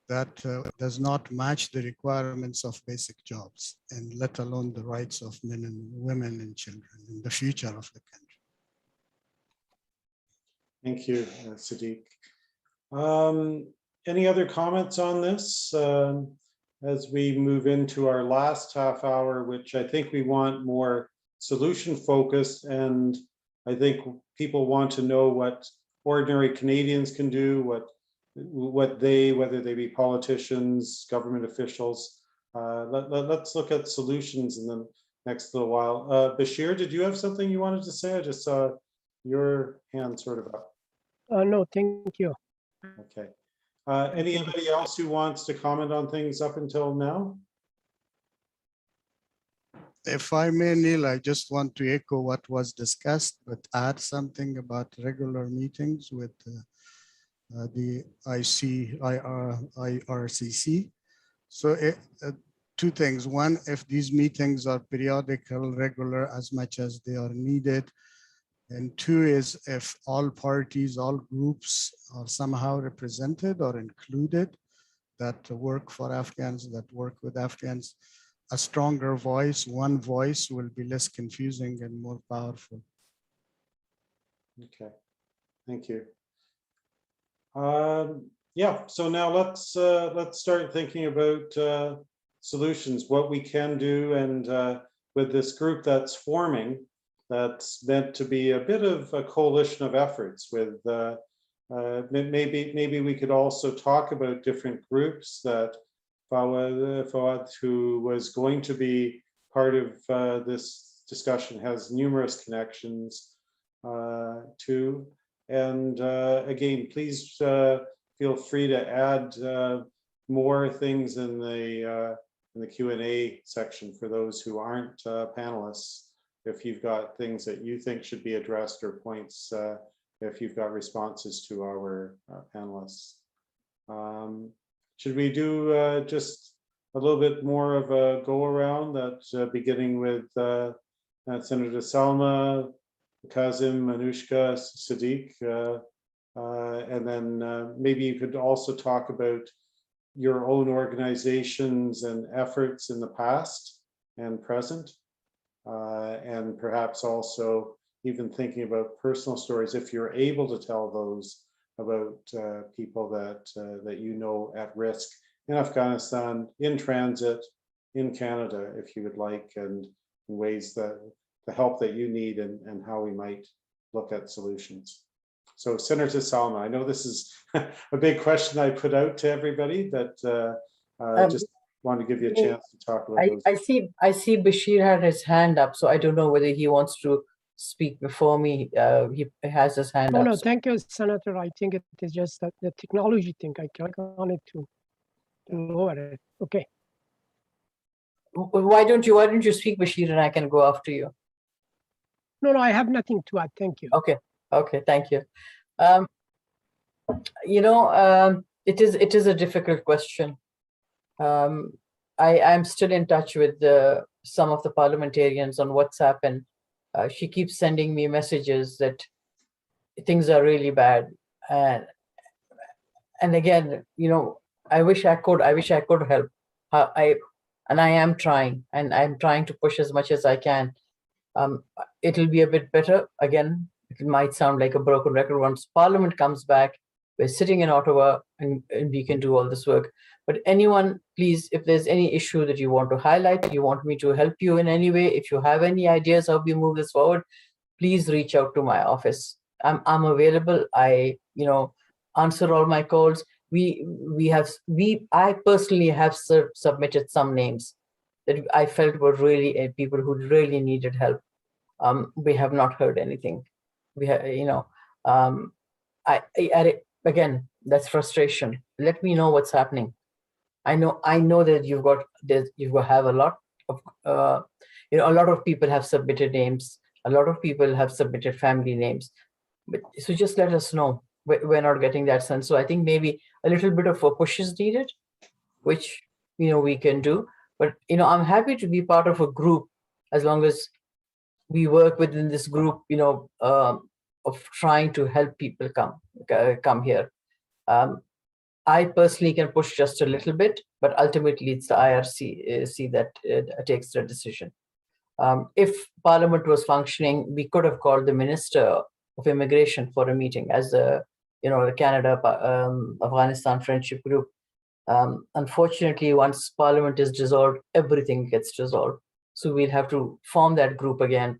that does not match the requirements of basic jobs, and let alone the rights of men and women and children and the future of the country. Thank you, Sadiq. Any other comments on this? as we move into our last half hour, which I think we want more solution focused. And I think people want to know what ordinary Canadians can do, whether they be politicians, government officials. Let's look at solutions in the next little while. Bashir, did you have something you wanted to say? I just saw your hand sort of up. No, thank you. Okay. Anybody else who wants to comment on things up until now? If I may, Neil, I just want to echo what was discussed, but add something about regular meetings with the IRCC. So two things. One, if these meetings are periodical, regular, as much as they are needed. And two is if all parties, all groups are somehow represented or included that work for Afghans, that work with Afghans, a stronger voice, one voice will be less confusing and more powerful. Okay, thank you. Yeah, so now let's start thinking about solutions, what we can do, and with this group that's forming, that's meant to be a bit of a coalition of efforts. With maybe we could also talk about different groups that Fawad, who was going to be part of this discussion, has numerous connections to. And again, please feel free to add more things in the Q&A section for those who aren't panelists. If you've got things that you think should be addressed, or points, if you've got responses to our panelists. Should we do just a little bit more of a go around, that beginning with Senator Salma, Kazim, Anushka, Sadiq, and then maybe you could also talk about your own organizations and efforts in the past and present, and perhaps also even thinking about personal stories, if you're able to tell those about people that you know at risk in Afghanistan, in transit, in Canada, if you would like, and ways that the help that you need, and how we might look at solutions. So Senator Salma, I know this is a big question I put out to everybody, but just want to give you a chance to talk about those. I see Bashir had his hand up, so I don't know whether he wants to speak before me. He has his hand up. No, thank you, Senator. I think it is just that the technology thing. I click on it to lower it. Okay. Why don't you speak, Bashir, and I can go after you. No, I have nothing to add. Thank you. Okay, thank you. It is a difficult question. I'm still in touch with some of the parliamentarians on WhatsApp, and she keeps sending me messages that things are really bad. And again, I wish I could help. I am trying, and I'm trying to push as much as I can. It'll be a bit better. Again, it might sound like a broken record. Once Parliament comes back, we're sitting in Ottawa, and we can do all this work. But anyone, please, if there's any issue that you want to highlight, you want me to help you in any way, if you have any ideas how we move this forward, please reach out to my office. I'm available. I answer all my calls. I personally have submitted some names that I felt were really people who really needed help. We have not heard anything. We have, again, that's frustration. Let me know what's happening. I know that you have a lot of, a lot of people have submitted names. A lot of people have submitted family names. But so just let us know. We're not getting that sense. So I think maybe a little bit of a push is needed, which we can do. But I'm happy to be part of a group as long as we work within this group, of trying to help people come here. I personally can push just a little bit, but ultimately it's the IRC that takes the decision. If Parliament was functioning, we could have called the Minister of Immigration for a meeting as the Canada Afghanistan Friendship Group. Unfortunately, once Parliament is dissolved, everything gets dissolved. So we'll have to form that group again,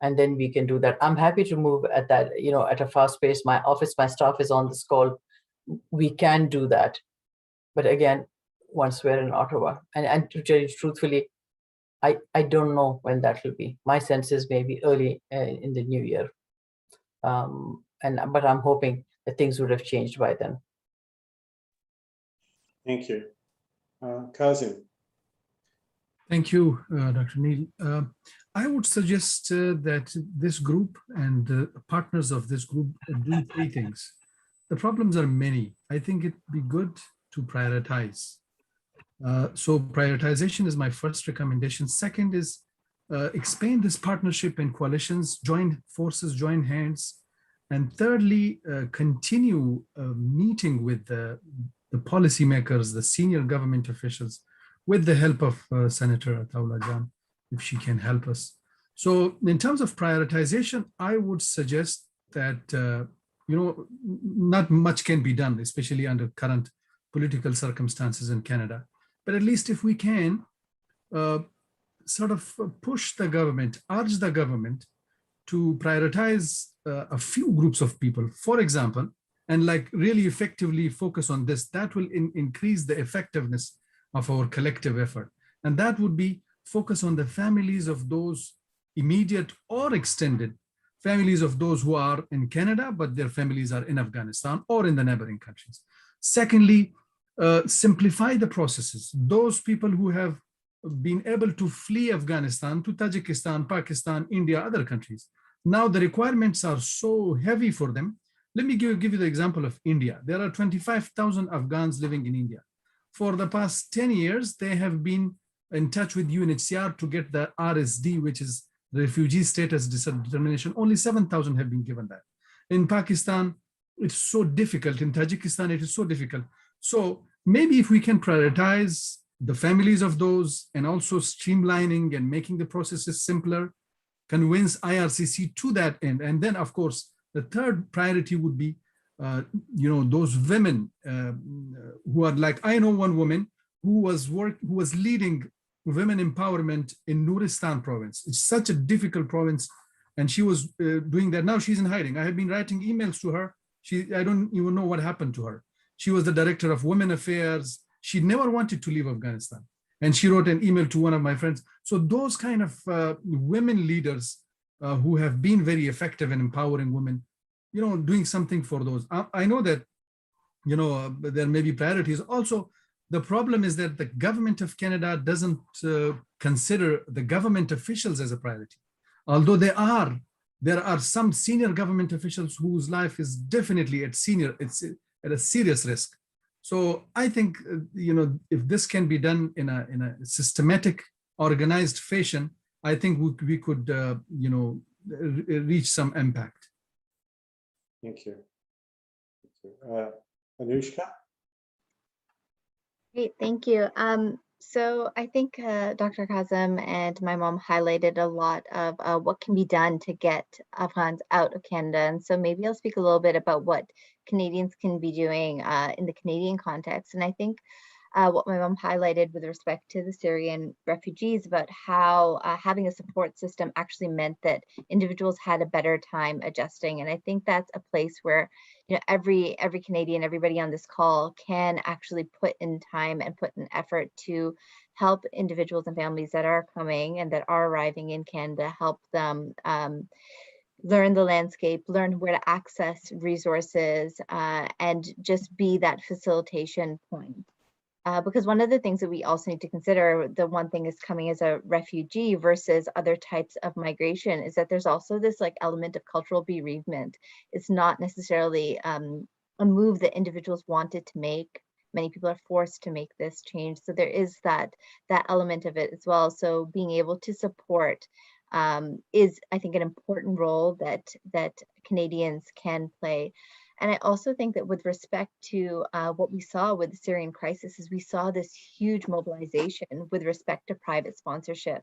and then we can do that. I'm happy to move at that, at a fast pace. My office, my staff is on this call. We can do that. But again, once we're in Ottawa, and to tell you truthfully, I don't know when that will be. My sense is maybe early in the new year. But I'm hoping that things would have changed by then. Thank you. Kazim. Thank you, Dr. Neil. I would suggest that this group and the partners of this group do three things. The problems are many. I think it'd be good to prioritize. So prioritization is my first recommendation. Second is expand this partnership and coalitions, join forces, join hands. And thirdly, continue meeting with the policymakers, the senior government officials, with the help of Senator Ataullah Jan, if she can help us. So in terms of prioritization, I would suggest that, not much can be done, especially under current political circumstances in Canada. But at least if we can sort of push the government, urge the government to prioritize a few groups of people, for example, and like really effectively focus on this, that will increase the effectiveness of our collective effort. And that would be focus on the families of those immediate or extended families of those who are in Canada, but their families are in Afghanistan or in the neighboring countries. Secondly, simplify the processes. Those people who have been able to flee Afghanistan to Tajikistan, Pakistan, India, other countries. Now the requirements are so heavy for them. Let me give you the example of India. There are 25,000 Afghans living in India. For the past 10 years, they have been in touch with UNHCR to get the RSD, which is refugee status determination. Only 7,000 have been given that. In Pakistan, it's so difficult. In Tajikistan, it is so difficult. So maybe if we can prioritize the families of those and also streamlining and making the processes simpler, convince IRCC to that end. And then, of course, the third priority would be, those women who are like, I know one woman who was leading women empowerment in Nuristan province. It's such a difficult province. And she was doing that. Now she's in hiding. I have been writing emails to her. I don't even know what happened to her. She was the director of women affairs. She never wanted to leave Afghanistan. And she wrote an email to one of my friends. So those kind of women leaders who have been very effective in empowering women, doing something for those. I know that, there may be priorities. Also, the problem is that the government of Canada doesn't consider the government officials as a priority. Although there are some senior government officials whose life is definitely it's at a serious risk. So I think, if this can be done in a systematic, organized fashion, I think we could, reach some impact. Thank you. Anushka? Great, thank you. So I think Dr. Kazim and my mom highlighted a lot of what can be done to get Afghans out of Canada. And so maybe I'll speak a little bit about what Canadians can be doing in the Canadian context. And I think what my mom highlighted with respect to the Syrian refugees about how having a support system actually meant that individuals had a better time adjusting. And I think that's a place where every Canadian, everybody on this call can actually put in time and put in effort to help individuals and families that are coming and that are arriving in Canada, help them learn the landscape, learn where to access resources, and just be that facilitation point. Because one of the things that we also need to consider, the one thing is coming as a refugee versus other types of migration, is that there's also this element of cultural bereavement. It's not necessarily a move that individuals wanted to make. Many people are forced to make this change. So there is that element of it as well. So being able to support is, I think, an important role that Canadians can play. And I also think that with respect to what we saw with the Syrian crisis is we saw this huge mobilization with respect to private sponsorship.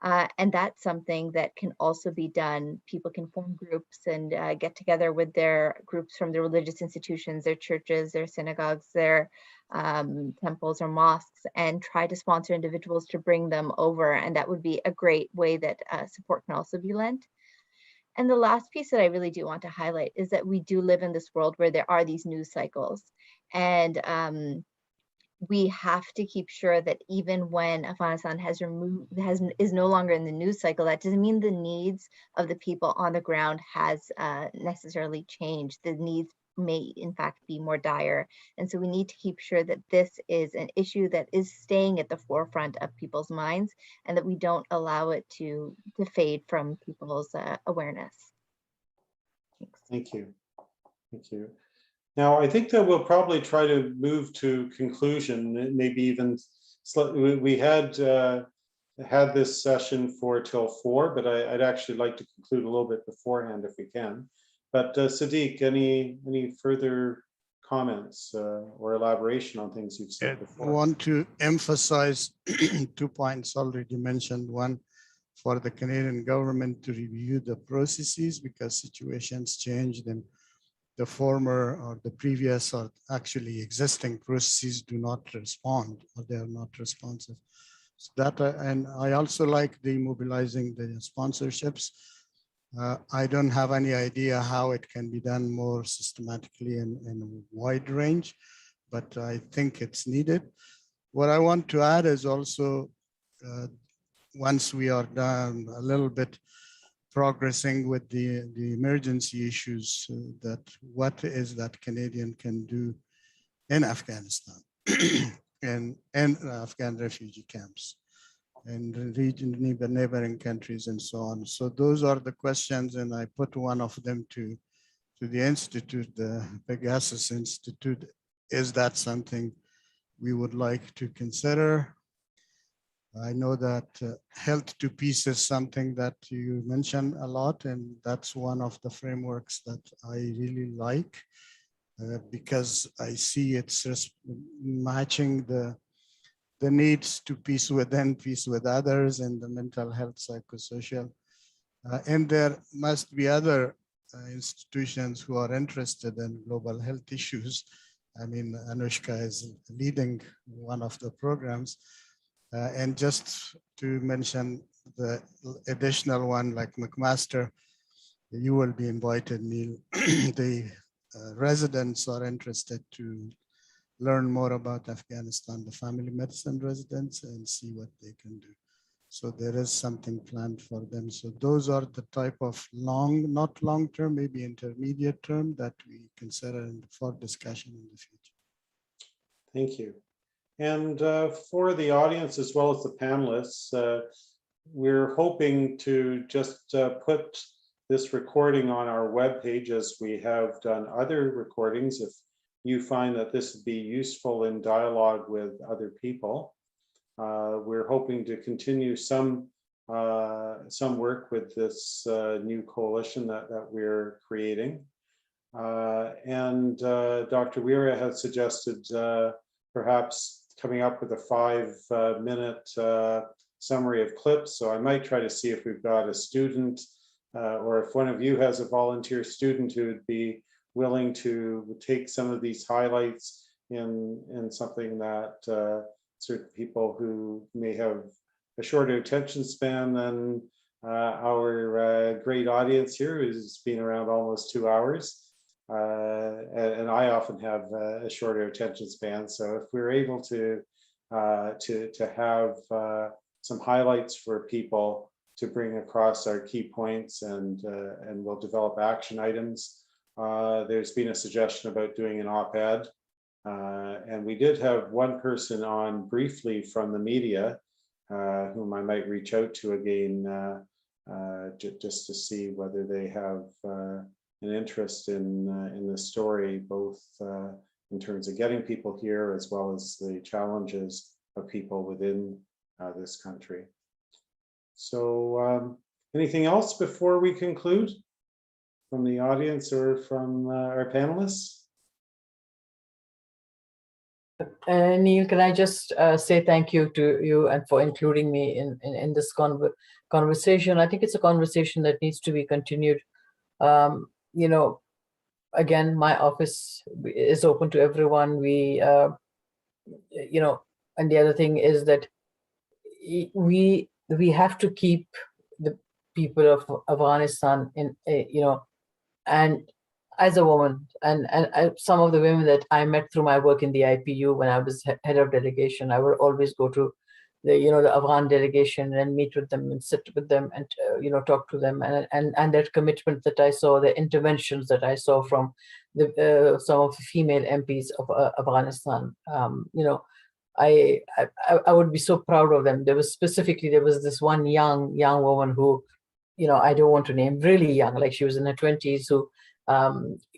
And that's something that can also be done. People can form groups and get together with their groups from their religious institutions, their churches, their synagogues, their temples or mosques, and try to sponsor individuals to bring them over. And that would be a great way that support can also be lent. And the last piece that I really do want to highlight is that we do live in this world where there are these news cycles. And we have to keep sure that even when Afghanistan is no longer in the news cycle, that doesn't mean the needs of the people on the ground has necessarily changed. The needs may in fact be more dire. And so we need to keep sure that this is an issue that is staying at the forefront of people's minds and that we don't allow it to fade from people's awareness. Thanks. Thank you. Thank you. Now, I think that we'll probably try to move to conclusion, maybe even slightly. We had this session for till 4, but I'd actually like to conclude a little bit beforehand if we can. But Sadiq, any further comments or elaboration on things you've said before? I want to emphasize 2 points already mentioned. One, for the Canadian government to review the processes because situations changed and the former or the previous or actually existing processes do not respond or they are not responsive. So that, and I also like the mobilizing the sponsorships. I don't have any idea how it can be done more systematically and in a wide range, but I think it's needed. What I want to add is also, once we are done a little bit progressing with the emergency issues, that what is that Canadian can do in Afghanistan and Afghan refugee camps and region, neighboring countries and so on. So those are the questions, and I put one of them to the Institute, the Pegasus Institute. Is that something we would like to consider? I know that health to peace is something that you mention a lot, and that's one of the frameworks that I really like because I see it's matching the needs to peace within, peace with others, and the mental health, psychosocial. And there must be other institutions who are interested in global health issues. I mean, Anushka is leading one of the programs. And just to mention the additional one, like McMaster, you will be invited, Neil. The residents are interested to learn more about Afghanistan, the family medicine residents, and see what they can do. So there is something planned for them. So those are the type of not long-term, maybe intermediate term that we consider for discussion in the future. Thank you. And for the audience as well as the panelists, we're hoping to just put this recording on our webpage as we have done other recordings. If you find that this would be useful in dialogue with other people, we're hoping to continue some work with this new coalition that we're creating. And Dr. Weera has suggested perhaps coming up with a 5-minute summary of clips. So I might try to see if we've got a student or if one of you has a volunteer student who would be willing to take some of these highlights in something that certain people who may have a shorter attention span than our great audience here, who's been around almost 2 hours. And I often have a shorter attention span. So if we're able to have some highlights for people to bring across our key points, and we'll develop action items. There's been a suggestion about doing an op-ed, and we did have one person on briefly from the media, whom I might reach out to again, just to see whether they have an interest in the story, both in terms of getting people here as well as the challenges of people within this country. So anything else before we conclude from the audience or from our panelists? Neil, can I just say thank you to you and for including me in this conversation. I think it's a conversation that needs to be continued. You know, again, my office is open to everyone. We, you know, and the other thing is that we have to keep the people of Afghanistan in, you know, and as a woman, and some of the women that I met through my work in the IPU when I was head of delegation, I would always go to the, you know, the Afghan delegation and meet with them and sit with them and you know, talk to them, and that commitment that I saw, the interventions that I saw from the some of the female MPs of Afghanistan. You know, I would be so proud of them. There was this one young woman who, you know, I don't want to name, really young, like she was in her 20s, who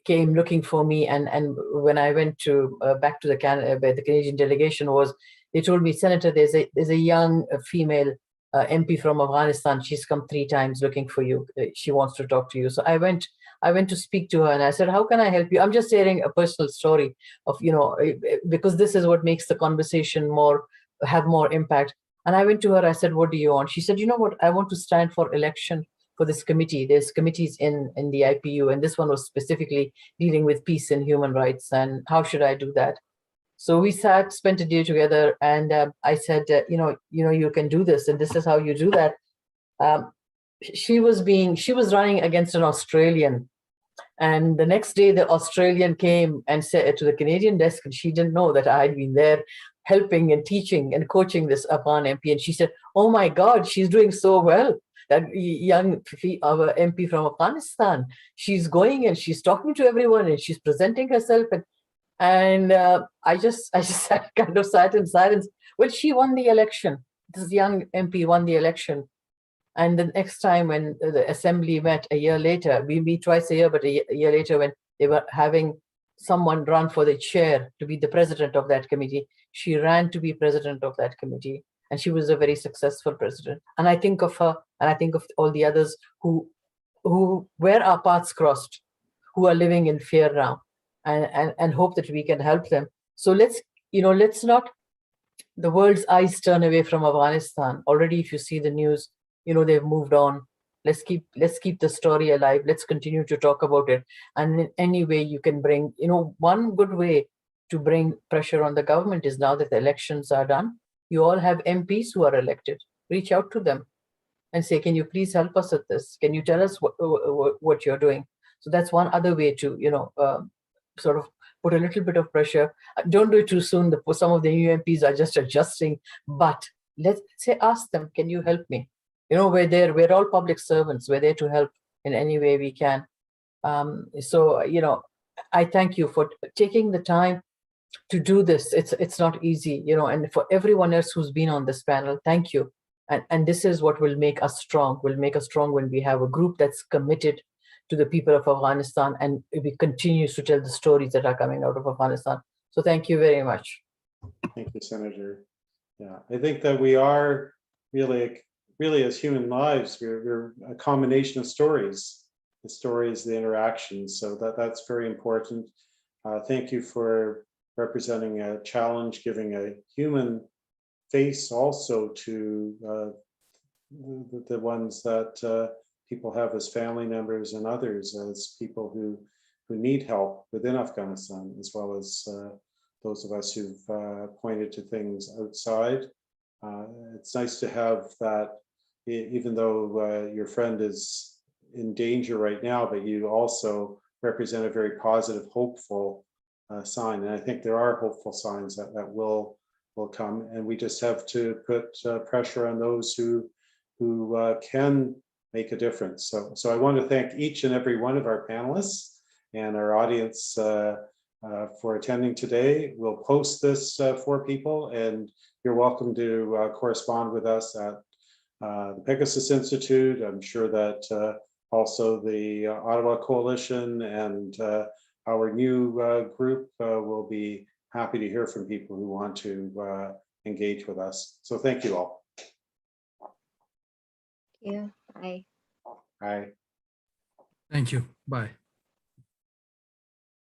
came looking for me. And when I went to back to the where the Canadian delegation was, they told me, Senator, there's a young female MP from Afghanistan. She's come 3 times looking for you. She wants to talk to you. So I went to speak to her, and I said, how can I help you? I'm just sharing a personal story of, you know, because this is what makes the conversation have more impact. And I went to her, I said, what do you want? She said, you know what, I want to stand for election for this committee. There's committees in the IPU, and this one was specifically dealing with peace and human rights, and how should I do that? So we spent a day together, and I said, you know, you can do this, and this is how you do that. She was running against an Australian, and the next day the Australian came and said to the Canadian desk, and she didn't know that I had been there helping and teaching and coaching this Afghan MP, and she said, oh my God, she's doing so well. That young MP from Afghanistan, she's going and she's talking to everyone and she's presenting herself, and I just kind of sat in silence. Well, she won the election. This young MP won the election. And the next time when the assembly met a year later, we meet twice a year, but a year later when they were having someone run for the chair to be the president of that committee, she ran to be president of that committee. And she was a very successful president. And I think of her, and I think of all the others where our paths crossed, who are living in fear now, and hope that we can help them. So let's not the world's eyes turn away from Afghanistan. Already, if you see the news, you know, they've moved on. Let's keep the story alive. Let's continue to talk about it. And in any way you can bring, you know, one good way to bring pressure on the government is, now that the elections are done, you all have MPs who are elected. Reach out to them and say, can you please help us with this? Can you tell us what you're doing? So that's one other way to, you know, sort of put a little bit of pressure. Don't do it too soon. Some of the new MPs are just adjusting, but let's say, ask them, can you help me? You know, we're all public servants. We're there to help in any way we can. So, you know, I thank you for taking the time to do this. It's not easy, you know, and for everyone else who's been on this panel, thank you. And this is what will make us strong. Will make us strong when we have a group that's committed to the people of Afghanistan, and we continue to tell the stories that are coming out of Afghanistan. So thank you very much. Thank you, Senator. Yeah, I think that we are really as human lives, we're a combination of stories, the interactions. So that's very important. Thank you for representing a challenge, giving a human face also to the ones that people have as family members and others, as people who need help within Afghanistan, as well as those of us who've pointed to things outside. It's nice to have that, even though your friend is in danger right now, but you also represent a very positive, hopeful sign. And I think there are hopeful signs that will come, and we just have to put pressure on those who can make a difference. So I want to thank each and every one of our panelists and our audience for attending today. We'll post this for people, and you're welcome to correspond with us at the Pegasus Institute. I'm sure that also the Ottawa Coalition and our new group will be happy to hear from people who want to engage with us. So thank you all. Thank you. Bye. Bye. Thank you. Bye.